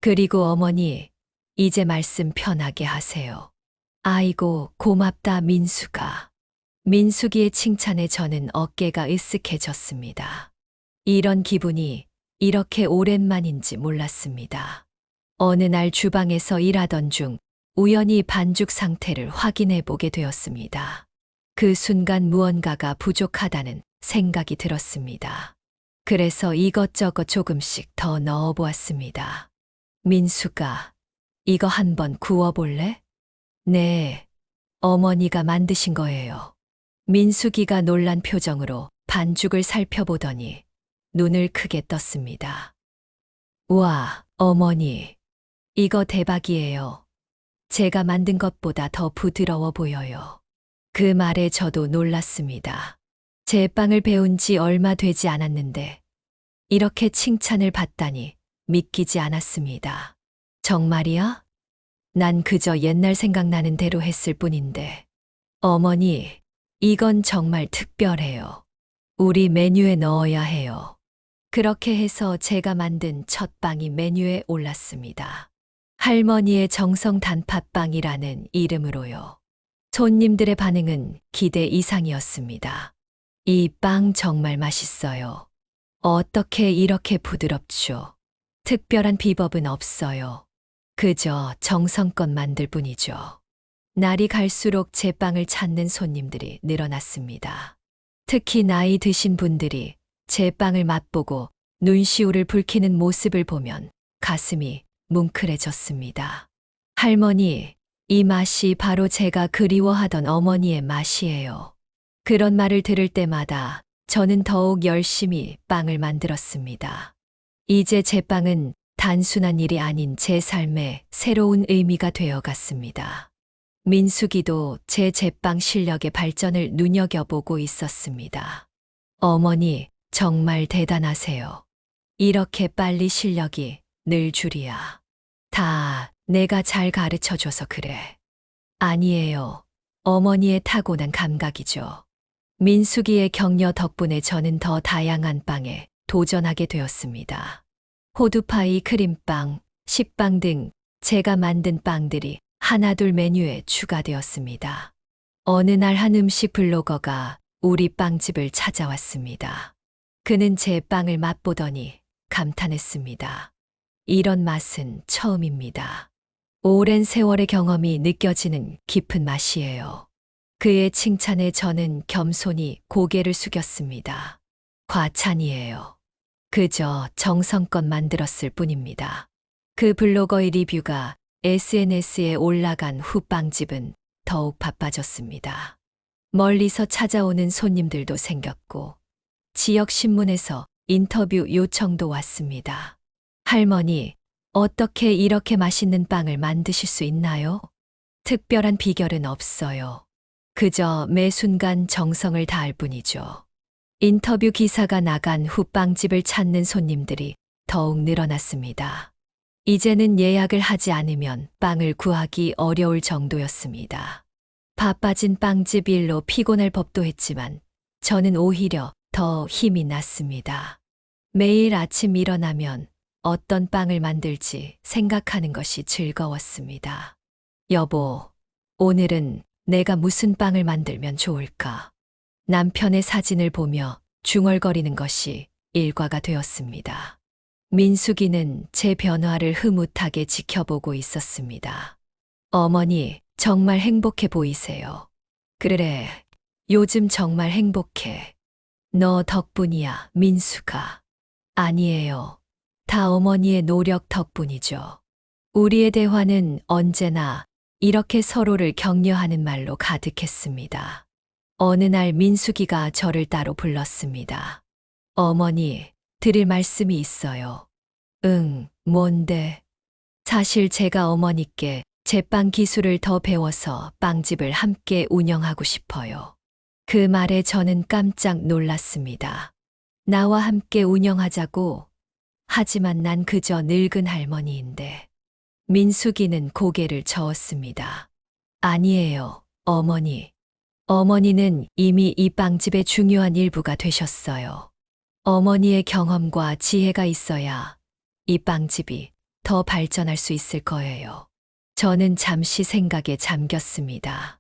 그리고 어머니, 이제 말씀 편하게 하세요. 아이고, 고맙다, 민숙아. 민숙이의 칭찬에 저는 어깨가 으쓱해졌습니다. 이런 기분이 이렇게 오랜만인지 몰랐습니다. 어느 날 주방에서 일하던 중 우연히 반죽 상태를 확인해 보게 되었습니다. 그 순간 무언가가 부족하다는 생각이 들었습니다. 그래서 이것저것 조금씩 더 넣어 보았습니다. 민숙아, 이거 한번 구워볼래? 네, 어머니가 만드신 거예요. 민숙이가 놀란 표정으로 반죽을 살펴보더니 눈을 크게 떴습니다. 우와, 어머니, 이거 대박이에요. 제가 만든 것보다 더 부드러워 보여요. 그 말에 저도 놀랐습니다. 제 빵을 배운 지 얼마 되지 않았는데 이렇게 칭찬을 받다니 믿기지 않았습니다. 정말이야? 난 그저 옛날 생각나는 대로 했을 뿐인데. 어머니, 이건 정말 특별해요. 우리 메뉴에 넣어야 해요. 그렇게 해서 제가 만든 첫 빵이 메뉴에 올랐습니다. 할머니의 정성 단팥빵이라는 이름으로요. 손님들의 반응은 기대 이상이었습니다. 이 빵 정말 맛있어요. 어떻게 이렇게 부드럽죠? 특별한 비법은 없어요. 그저 정성껏 만들 뿐이죠. 날이 갈수록 제 빵을 찾는 손님들이 늘어났습니다. 특히 나이 드신 분들이 제 빵을 맛보고 눈시울을 붉히는 모습을 보면 가슴이 뭉클해졌습니다. 할머니, 이 맛이 바로 제가 그리워하던 어머니의 맛이에요. 그런 말을 들을 때마다 저는 더욱 열심히 빵을 만들었습니다. 이제 제 빵은 단순한 일이 아닌 제 삶의 새로운 의미가 되어 갔습니다. 민숙이도 제 제빵 실력의 발전을 눈여겨보고 있었습니다. 어머니, 정말 대단하세요. 이렇게 빨리 실력이 늘 줄이야. 다 내가 잘 가르쳐줘서 그래. 아니에요. 어머니의 타고난 감각이죠. 민숙이의 격려 덕분에 저는 더 다양한 빵에 도전하게 되었습니다. 호두파이, 크림빵, 식빵 등 제가 만든 빵들이 하나둘 메뉴에 추가되었습니다. 어느 날 한 음식 블로거가 우리 빵집을 찾아왔습니다. 그는 제 빵을 맛보더니 감탄했습니다. 이런 맛은 처음입니다. 오랜 세월의 경험이 느껴지는 깊은 맛이에요. 그의 칭찬에 저는 겸손히 고개를 숙였습니다. 과찬이에요. 그저 정성껏 만들었을 뿐입니다. 그 블로거의 리뷰가 SNS에 올라간 후 빵집은 더욱 바빠졌습니다. 멀리서 찾아오는 손님들도 생겼고, 지역 신문에서 인터뷰 요청도 왔습니다. 할머니, 어떻게 이렇게 맛있는 빵을 만드실 수 있나요? 특별한 비결은 없어요. 그저 매 순간 정성을 다할 뿐이죠. 인터뷰 기사가 나간 후 빵집을 찾는 손님들이 더욱 늘어났습니다. 이제는 예약을 하지 않으면 빵을 구하기 어려울 정도였습니다. 바빠진 빵집 일로 피곤할 법도 했지만 저는 오히려 더 힘이 났습니다. 매일 아침 일어나면 어떤 빵을 만들지 생각하는 것이 즐거웠습니다. 여보, 오늘은 내가 무슨 빵을 만들면 좋을까? 남편의 사진을 보며 중얼거리는 것이 일과가 되었습니다. 민숙이는 제 변화를 흐뭇하게 지켜보고 있었습니다. 어머니, 정말 행복해 보이세요. 그래, 요즘 정말 행복해. 너 덕분이야, 민수가. 아니에요. 다 어머니의 노력 덕분이죠. 우리의 대화는 언제나 이렇게 서로를 격려하는 말로 가득했습니다. 어느 날 민숙이가 저를 따로 불렀습니다. 어머니, 드릴 말씀이 있어요. 응, 뭔데? 사실 제가 어머니께 제빵 기술을 더 배워서 빵집을 함께 운영하고 싶어요. 그 말에 저는 깜짝 놀랐습니다. 나와 함께 운영하자고? 하지만 난 그저 늙은 할머니인데. 민숙이는 고개를 저었습니다. 아니에요, 어머니. 어머니는 이미 이 빵집의 중요한 일부가 되셨어요. 어머니의 경험과 지혜가 있어야 이 빵집이 더 발전할 수 있을 거예요. 저는 잠시 생각에 잠겼습니다.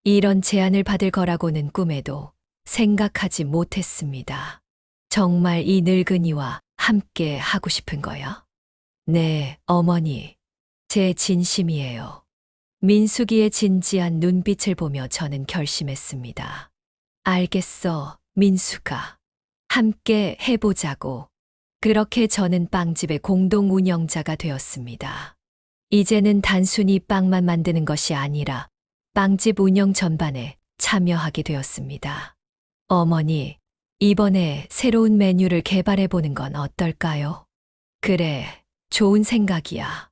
이런 제안을 받을 거라고는 꿈에도 생각하지 못했습니다. 정말 이 늙은이와 함께 하고 싶은 거야? 네, 어머니. 제 진심이에요. 민숙이의 진지한 눈빛을 보며 저는 결심했습니다. 알겠어, 민숙아. 함께 해보자고. 그렇게 저는 빵집의 공동 운영자가 되었습니다. 이제는 단순히 빵만 만드는 것이 아니라 빵집 운영 전반에 참여하게 되었습니다. 어머니, 이번에 새로운 메뉴를 개발해보는 건 어떨까요? 그래, 좋은 생각이야.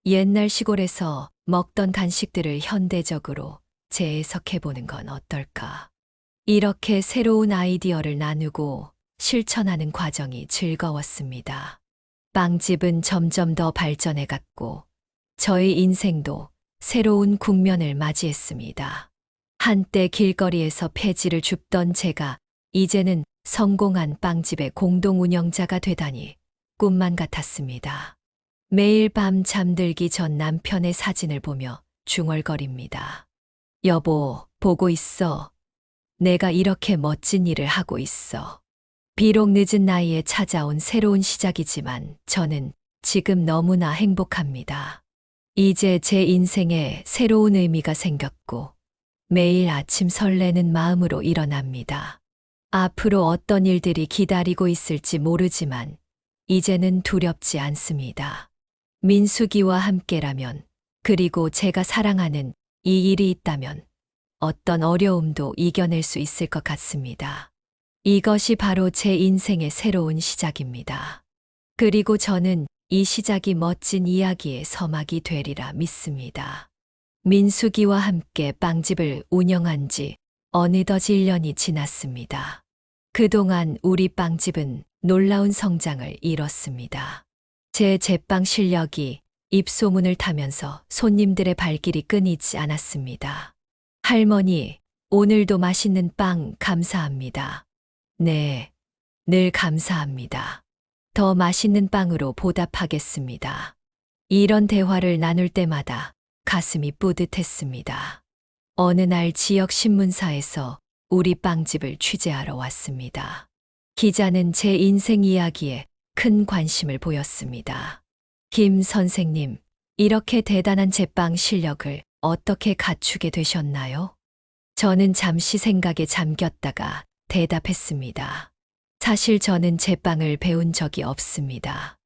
옛날 시골에서 먹던 간식들을 현대적으로 재해석해보는 건 어떨까? 이렇게 새로운 아이디어를 나누고 실천하는 과정이 즐거웠습니다. 빵집은 점점 더 발전해갔고 저의 인생도 새로운 국면을 맞이했습니다. 한때 길거리에서 폐지를 줍던 제가 이제는 성공한 빵집의 공동 운영자가 되다니 꿈만 같았습니다. 매일 밤 잠들기 전 남편의 사진을 보며 중얼거립니다. 여보, 보고 있어. 내가 이렇게 멋진 일을 하고 있어. 비록 늦은 나이에 찾아온 새로운 시작이지만 저는 지금 너무나 행복합니다. 이제 제 인생에 새로운 의미가 생겼고 매일 아침 설레는 마음으로 일어납니다. 앞으로 어떤 일들이 기다리고 있을지 모르지만 이제는 두렵지 않습니다. 민숙이와 함께라면, 그리고 제가 사랑하는 이 일이 있다면 어떤 어려움도 이겨낼 수 있을 것 같습니다. 이것이 바로 제 인생의 새로운 시작입니다. 그리고 저는 이 시작이 멋진 이야기의 서막이 되리라 믿습니다. 민숙이와 함께 빵집을 운영한 지 어느덧 1년이 지났습니다. 그동안 우리 빵집은 놀라운 성장을 이뤘습니다. 제 제빵 실력이 입소문을 타면서 손님들의 발길이 끊이지 않았습니다. 할머니, 오늘도 맛있는 빵 감사합니다. 네, 늘 감사합니다. 더 맛있는 빵으로 보답하겠습니다. 이런 대화를 나눌 때마다 가슴이 뿌듯했습니다. 어느 날 지역 신문사에서 우리 빵집을 취재하러 왔습니다. 기자는 제 인생 이야기에 큰 관심을 보였습니다. 김 선생님, 이렇게 대단한 제빵 실력을 어떻게 갖추게 되셨나요? 저는 잠시 생각에 잠겼다가 대답했습니다. 사실 저는 제빵을 배운 적이 없습니다.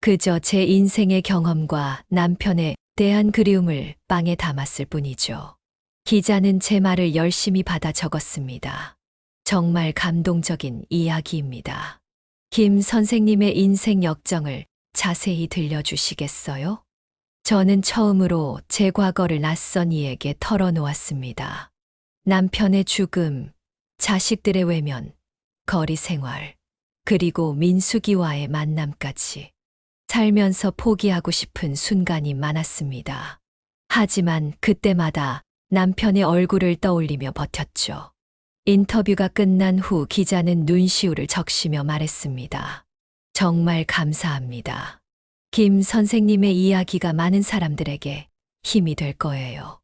그저 제 인생의 경험과 남편에 대한 그리움을 빵에 담았을 뿐이죠. 기자는 제 말을 열심히 받아 적었습니다. 정말 감동적인 이야기입니다. 김 선생님의 인생 역정을 자세히 들려주시겠어요? 저는 처음으로 제 과거를 낯선 이에게 털어놓았습니다. 남편의 죽음, 자식들의 외면, 거리 생활, 그리고 민숙이와의 만남까지. 살면서 포기하고 싶은 순간이 많았습니다. 하지만 그때마다 남편의 얼굴을 떠올리며 버텼죠. 인터뷰가 끝난 후 기자는 눈시울을 적시며 말했습니다. 정말 감사합니다. 김 선생님의 이야기가 많은 사람들에게 힘이 될 거예요.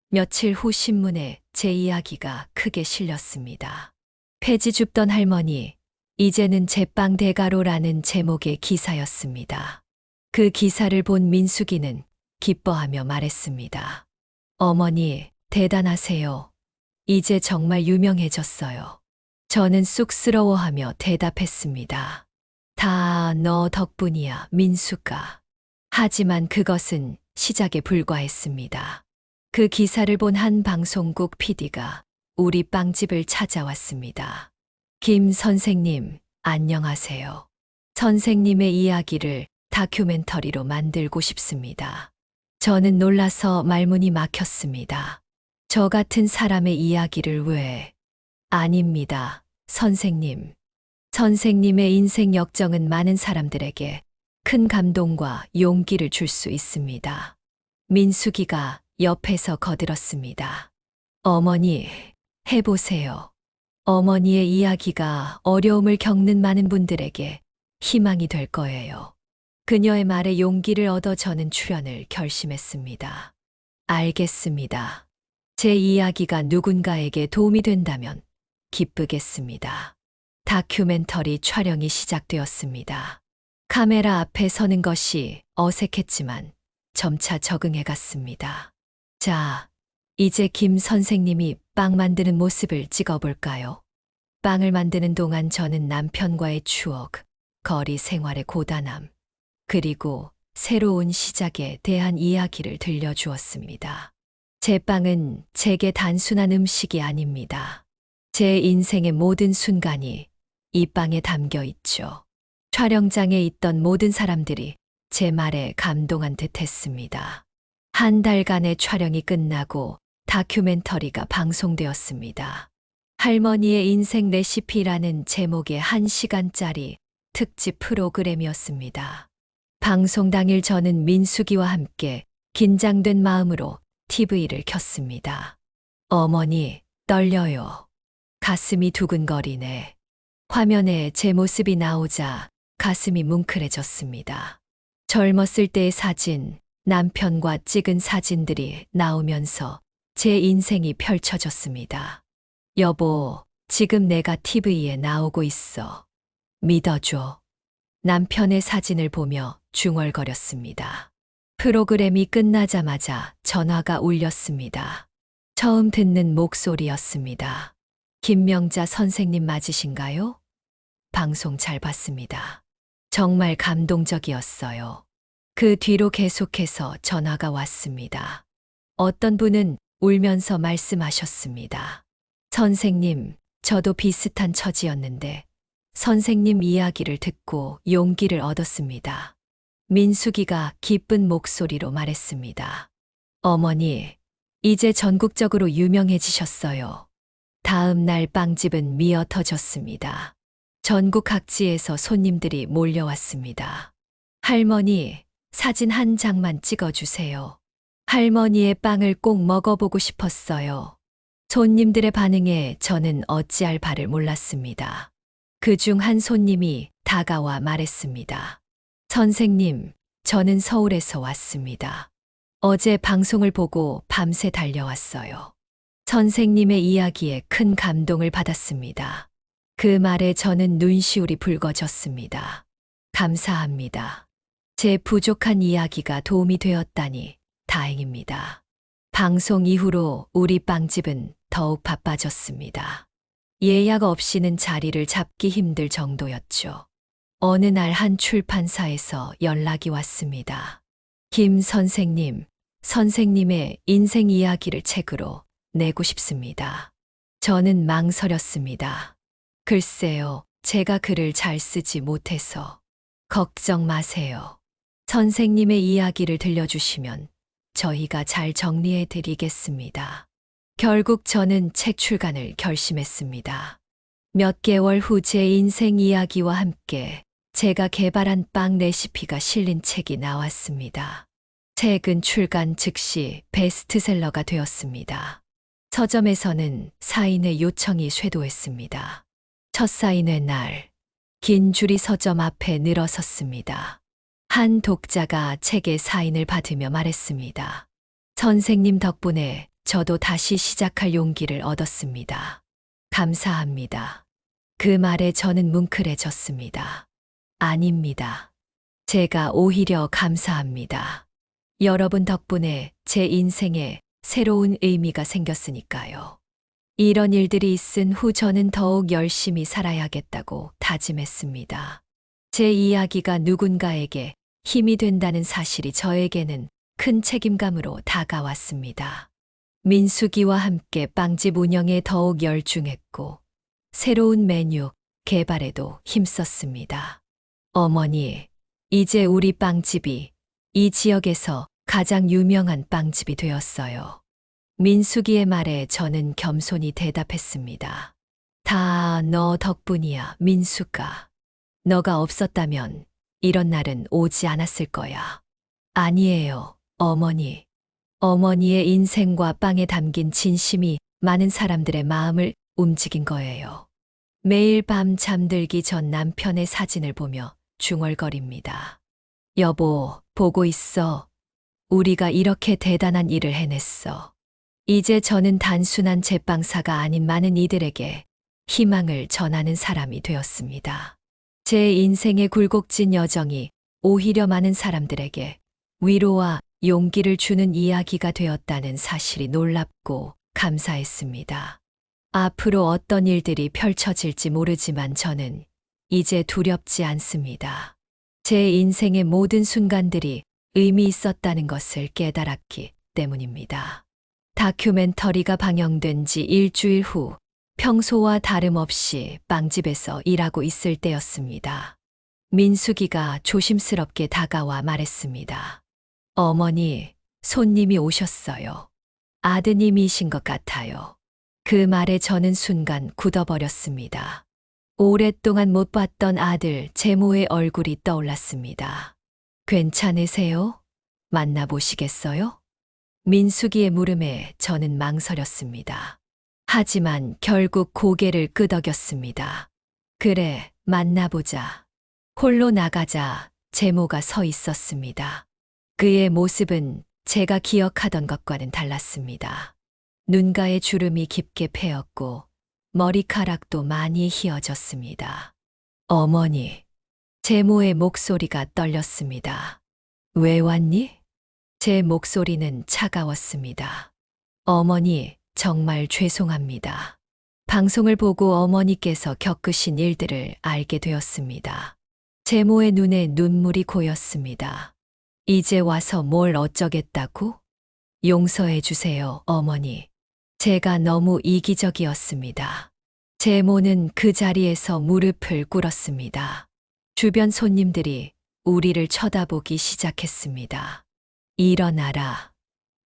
며칠 후 신문에 제 이야기가 크게 실렸습니다. 폐지 줍던 할머니, 이제는 제빵 대가로라는 제목의 기사였습니다. 그 기사를 본 민숙이는 기뻐하며 말했습니다. 어머니, 대단하세요. 이제 정말 유명해졌어요. 저는 쑥스러워하며 대답했습니다. 다 너 덕분이야, 민숙아. 하지만 그것은 시작에 불과했습니다. 그 기사를 본 한 방송국 PD가 우리 빵집을 찾아왔습니다. 김 선생님, 안녕하세요. 선생님의 이야기를 다큐멘터리로 만들고 싶습니다. 저는 놀라서 말문이 막혔습니다. 저 같은 사람의 이야기를 왜? 아닙니다, 선생님. 선생님의 인생 역정은 많은 사람들에게 큰 감동과 용기를 줄 수 있습니다. 민숙이가 옆에서 거들었습니다. 어머니, 해보세요. 어머니의 이야기가 어려움을 겪는 많은 분들에게 희망이 될 거예요. 그녀의 말에 용기를 얻어 저는 출연을 결심했습니다. 알겠습니다. 제 이야기가 누군가에게 도움이 된다면 기쁘겠습니다. 다큐멘터리 촬영이 시작되었습니다. 카메라 앞에 서는 것이 어색했지만 점차 적응해 갔습니다. 자, 이제 김 선생님이 빵 만드는 모습을 찍어볼까요? 빵을 만드는 동안 저는 남편과의 추억, 거리 생활의 고단함, 그리고 새로운 시작에 대한 이야기를 들려주었습니다. 제 빵은 제게 단순한 음식이 아닙니다. 제 인생의 모든 순간이 이 빵에 담겨 있죠. 촬영장에 있던 모든 사람들이 제 말에 감동한 듯 했습니다. 한 달간의 촬영이 끝나고 다큐멘터리가 방송되었습니다. 할머니의 인생 레시피라는 제목의 1시간짜리 특집 프로그램이었습니다. 방송 당일 저는 민숙이와 함께 긴장된 마음으로 TV를 켰습니다. 어머니, 떨려요. 가슴이 두근거리네. 화면에 제 모습이 나오자 가슴이 뭉클해졌습니다. 젊었을 때의 사진, 남편과 찍은 사진들이 나오면서 제 인생이 펼쳐졌습니다. 여보, 지금 내가 TV에 나오고 있어. 믿어줘. 남편의 사진을 보며 중얼거렸습니다. 프로그램이 끝나자마자 전화가 울렸습니다. 처음 듣는 목소리였습니다. 김명자 선생님 맞으신가요? 방송 잘 봤습니다. 정말 감동적이었어요. 그 뒤로 계속해서 전화가 왔습니다. 어떤 분은 울면서 말씀하셨습니다. 선생님, 저도 비슷한 처지였는데 선생님 이야기를 듣고 용기를 얻었습니다. 민숙이가 기쁜 목소리로 말했습니다. 어머니, 이제 전국적으로 유명해지셨어요. 다음 날 빵집은 미어 터졌습니다. 전국 각지에서 손님들이 몰려왔습니다. 할머니, 사진 한 장만 찍어주세요. 할머니의 빵을 꼭 먹어보고 싶었어요. 손님들의 반응에 저는 어찌할 바를 몰랐습니다. 그중 한 손님이 다가와 말했습니다. 선생님, 저는 서울에서 왔습니다. 어제 방송을 보고 밤새 달려왔어요. 선생님의 이야기에 큰 감동을 받았습니다. 그 말에 저는 눈시울이 붉어졌습니다. 감사합니다. 제 부족한 이야기가 도움이 되었다니 다행입니다. 방송 이후로 우리 빵집은 더욱 바빠졌습니다. 예약 없이는 자리를 잡기 힘들 정도였죠. 어느 날 한 출판사에서 연락이 왔습니다. 김 선생님, 선생님의 인생 이야기를 책으로 내고 싶습니다. 저는 망설였습니다. 글쎄요, 제가 글을 잘 쓰지 못해서. 걱정 마세요. 선생님의 이야기를 들려주시면 저희가 잘 정리해 드리겠습니다. 결국 저는 책 출간을 결심했습니다. 몇 개월 후 제 인생 이야기와 함께 제가 개발한 빵 레시피가 실린 책이 나왔습니다. 책은 출간 즉시 베스트셀러가 되었습니다. 서점에서는 사인회 요청이 쇄도했습니다. 첫 사인회 날, 긴 줄이 서점 앞에 늘어섰습니다. 한 독자가 책의 사인을 받으며 말했습니다. 선생님 덕분에 저도 다시 시작할 용기를 얻었습니다. 감사합니다. 그 말에 저는 뭉클해졌습니다. 아닙니다. 제가 오히려 감사합니다. 여러분 덕분에 제 인생에 새로운 의미가 생겼으니까요. 이런 일들이 있은 후 저는 더욱 열심히 살아야겠다고 다짐했습니다. 제 이야기가 누군가에게 힘이 된다는 사실이 저에게는 큰 책임감으로 다가왔습니다. 민수기와 함께 빵집 운영에 더욱 열중했고 새로운 메뉴 개발에도 힘썼습니다. 어머니, 이제 우리 빵집이 이 지역에서 가장 유명한 빵집이 되었어요. 민수기의 말에 저는 겸손히 대답했습니다. 다 너 덕분이야, 민수가. 너가 없었다면 이런 날은 오지 않았을 거야. 아니에요, 어머니. 어머니의 인생과 빵에 담긴 진심이 많은 사람들의 마음을 움직인 거예요. 매일 밤 잠들기 전 남편의 사진을 보며 중얼거립니다. 여보, 보고 있어. 우리가 이렇게 대단한 일을 해냈어. 이제 저는 단순한 제빵사가 아닌 많은 이들에게 희망을 전하는 사람이 되었습니다. 제 인생의 굴곡진 여정이 오히려 많은 사람들에게 위로와 용기를 주는 이야기가 되었다는 사실이 놀랍고 감사했습니다. 앞으로 어떤 일들이 펼쳐질지 모르지만 저는 이제 두렵지 않습니다. 제 인생의 모든 순간들이 의미 있었다는 것을 깨달았기 때문입니다. 다큐멘터리가 방영된 지 일주일 후 평소와 다름없이 빵집에서 일하고 있을 때였습니다. 민수기가 조심스럽게 다가와 말했습니다. 어머니, 손님이 오셨어요. 아드님이신 것 같아요. 그 말에 저는 순간 굳어버렸습니다. 오랫동안 못 봤던 아들 제모의 얼굴이 떠올랐습니다. 괜찮으세요? 만나보시겠어요? 민수기의 물음에 저는 망설였습니다. 하지만 결국 고개를 끄덕였습니다. 그래, 만나보자. 홀로 나가자 제모가 서 있었습니다. 그의 모습은 제가 기억하던 것과는 달랐습니다. 눈가에 주름이 깊게 패였고 머리카락도 많이 휘어졌습니다. 어머니, 제모의 목소리가 떨렸습니다. 왜 왔니? 제 목소리는 차가웠습니다. 어머니, 정말 죄송합니다. 방송을 보고 어머니께서 겪으신 일들을 알게 되었습니다. 제모의 눈에 눈물이 고였습니다. 이제 와서 뭘 어쩌겠다고? 용서해 주세요, 어머니. 제가 너무 이기적이었습니다. 제모는 그 자리에서 무릎을 꿇었습니다. 주변 손님들이 우리를 쳐다보기 시작했습니다. 일어나라.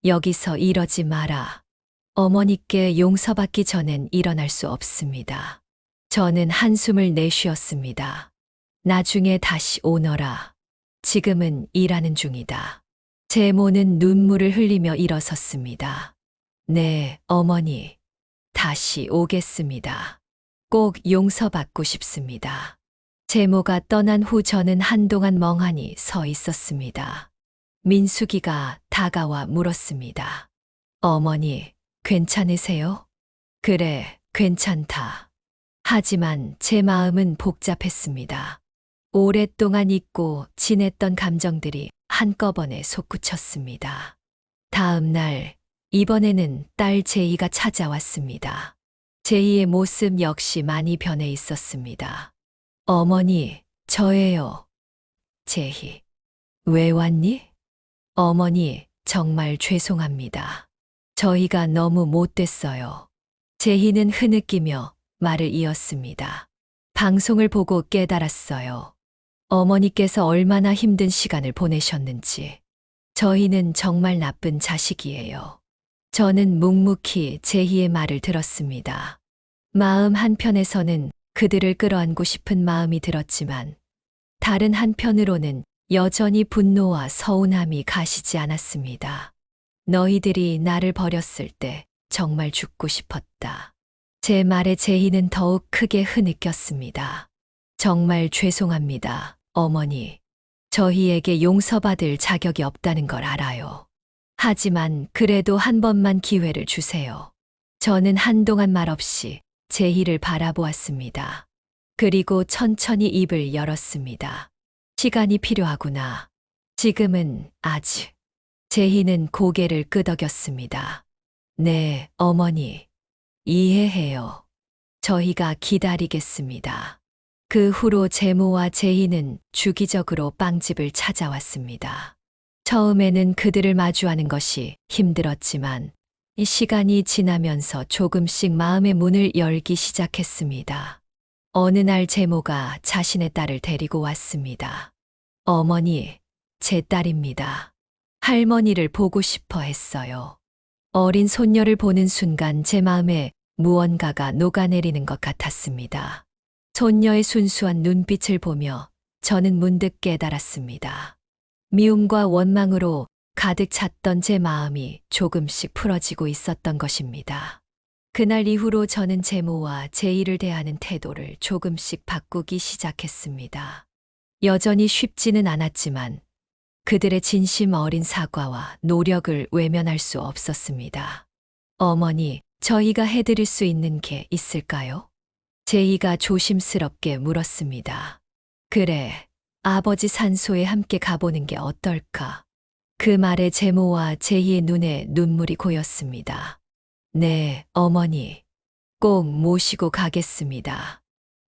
여기서 이러지 마라. 어머니께 용서받기 전엔 일어날 수 없습니다. 저는 한숨을 내쉬었습니다. 나중에 다시 오너라. 지금은 일하는 중이다. 제모는 눈물을 흘리며 일어섰습니다. 네, 어머니. 다시 오겠습니다. 꼭 용서받고 싶습니다. 제모가 떠난 후 저는 한동안 멍하니 서 있었습니다. 민수기가 다가와 물었습니다. 어머니, 괜찮으세요? 그래, 괜찮다. 하지만 제 마음은 복잡했습니다. 오랫동안 잊고 지냈던 감정들이 한꺼번에 솟구쳤습니다. 다음 날, 이번에는 딸 제이가 찾아왔습니다. 제이의 모습 역시 많이 변해 있었습니다. 어머니, 저예요. 제희. 왜 왔니? 어머니, 정말 죄송합니다. 저희가 너무 못됐어요. 제희는 흐느끼며 말을 이었습니다. 방송을 보고 깨달았어요. 어머니께서 얼마나 힘든 시간을 보내셨는지. 저희는 정말 나쁜 자식이에요. 저는 묵묵히 제희의 말을 들었습니다. 마음 한편에서는 그들을 끌어안고 싶은 마음이 들었지만 다른 한편으로는 여전히 분노와 서운함이 가시지 않았습니다. 너희들이 나를 버렸을 때 정말 죽고 싶었다. 제 말에 제희는 더욱 크게 흐느꼈습니다. 정말 죄송합니다, 어머니. 저희에게 용서받을 자격이 없다는 걸 알아요. 하지만 그래도 한 번만 기회를 주세요. 저는 한동안 말없이 제희를 바라보았습니다. 그리고 천천히 입을 열었습니다. 시간이 필요하구나. 지금은 아직. 제희는 고개를 끄덕였습니다. 네, 어머니. 이해해요. 저희가 기다리겠습니다. 그 후로 제모와 제희는 주기적으로 빵집을 찾아왔습니다. 처음에는 그들을 마주하는 것이 힘들었지만 이 시간이 지나면서 조금씩 마음의 문을 열기 시작했습니다. 어느 날 제모가 자신의 딸을 데리고 왔습니다. 어머니, 제 딸입니다. 할머니를 보고 싶어 했어요. 어린 손녀를 보는 순간 제 마음에 무언가가 녹아내리는 것 같았습니다. 손녀의 순수한 눈빛을 보며 저는 문득 깨달았습니다. 미움과 원망으로 가득 찼던 제 마음이 조금씩 풀어지고 있었던 것입니다. 그날 이후로 저는 제모와 제이를 대하는 태도를 조금씩 바꾸기 시작했습니다. 여전히 쉽지는 않았지만 그들의 진심 어린 사과와 노력을 외면할 수 없었습니다. 어머니, 저희가 해드릴 수 있는 게 있을까요? 제이가 조심스럽게 물었습니다. 그래, 아버지 산소에 함께 가보는 게 어떨까? 그 말에 제모와 제이의 눈에 눈물이 고였습니다. 네, 어머니. 꼭 모시고 가겠습니다.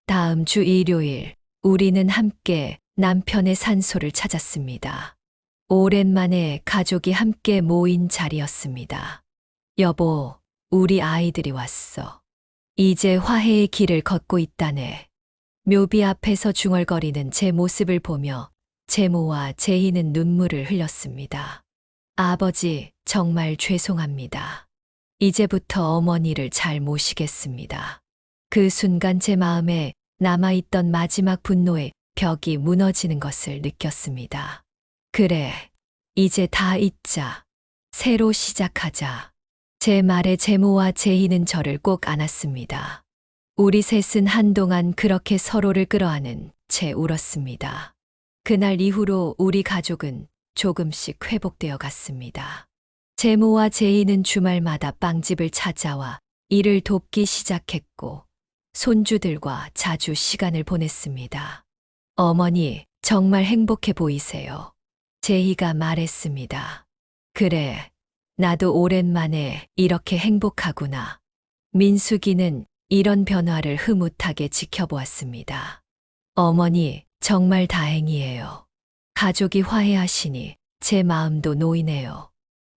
다음 주 일요일, 우리는 함께 남편의 산소를 찾았습니다. 오랜만에 가족이 함께 모인 자리였습니다. 여보, 우리 아이들이 왔어. 이제 화해의 길을 걷고 있다네. 묘비 앞에서 중얼거리는 제 모습을 보며 제모와 제희는 눈물을 흘렸습니다. 아버지, 정말 죄송합니다. 이제부터 어머니를 잘 모시겠습니다. 그 순간 제 마음에 남아있던 마지막 분노의 벽이 무너지는 것을 느꼈습니다. 그래, 이제 다 잊자. 새로 시작하자. 제 말에 제모와 제희는 저를 꼭 안았습니다. 우리 셋은 한동안 그렇게 서로를 끌어안은 채 울었습니다. 그날 이후로 우리 가족은 조금씩 회복되어 갔습니다. 제모와 제희는 주말마다 빵집을 찾아와 일을 돕기 시작했고 손주들과 자주 시간을 보냈습니다. 어머니, 정말 행복해 보이세요. 제희가 말했습니다. 그래, 나도 오랜만에 이렇게 행복하구나. 민숙이는 이런 변화를 흐뭇하게 지켜보았습니다. 어머니, 정말 다행이에요. 가족이 화해하시니 제 마음도 놓이네요.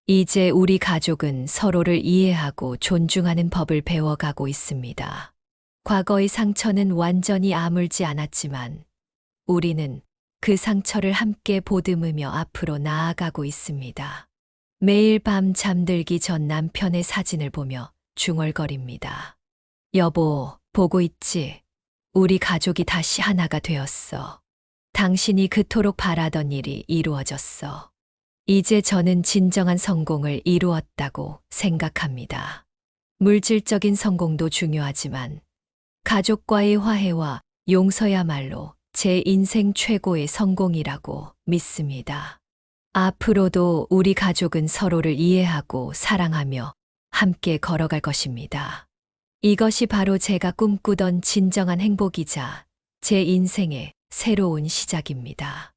이제 우리 가족은 서로를 이해하고 존중하는 법을 배워가고 있습니다. 과거의 상처는 완전히 아물지 않았지만 우리는 그 상처를 함께 보듬으며 앞으로 나아가고 있습니다. 매일 밤 잠들기 전 남편의 사진을 보며 중얼거립니다. 여보, 보고 있지? 우리 가족이 다시 하나가 되었어. 당신이 그토록 바라던 일이 이루어졌어. 이제 저는 진정한 성공을 이루었다고 생각합니다. 물질적인 성공도 중요하지만 가족과의 화해와 용서야말로 제 인생 최고의 성공이라고 믿습니다. 앞으로도 우리 가족은 서로를 이해하고 사랑하며 함께 걸어갈 것입니다. 이것이 바로 제가 꿈꾸던 진정한 행복이자 제 인생의 새로운 시작입니다.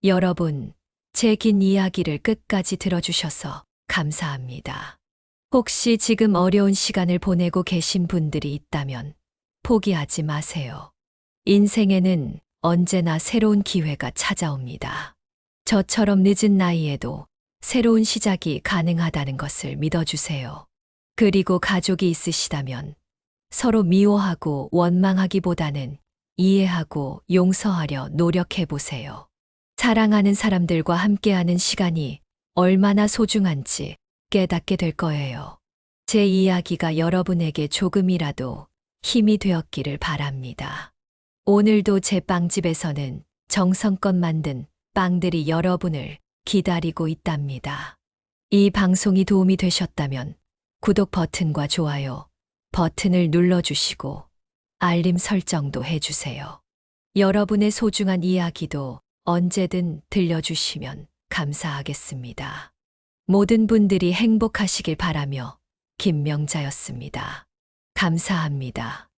여러분, 제 긴 이야기를 끝까지 들어주셔서 감사합니다. 혹시 지금 어려운 시간을 보내고 계신 분들이 있다면 포기하지 마세요. 인생에는 언제나 새로운 기회가 찾아옵니다. 저처럼 늦은 나이에도 새로운 시작이 가능하다는 것을 믿어주세요. 그리고 가족이 있으시다면 서로 미워하고 원망하기보다는 이해하고 용서하려 노력해 보세요. 사랑하는 사람들과 함께하는 시간이 얼마나 소중한지 깨닫게 될 거예요. 제 이야기가 여러분에게 조금이라도 힘이 되었기를 바랍니다. 오늘도 제 빵집에서는 정성껏 만든 빵들이 여러분을 기다리고 있답니다. 이 방송이 도움이 되셨다면 구독 버튼과 좋아요 버튼을 눌러주시고 알림 설정도 해주세요. 여러분의 소중한 이야기도 언제든 들려주시면 감사하겠습니다. 모든 분들이 행복하시길 바라며 김명자였습니다. 감사합니다.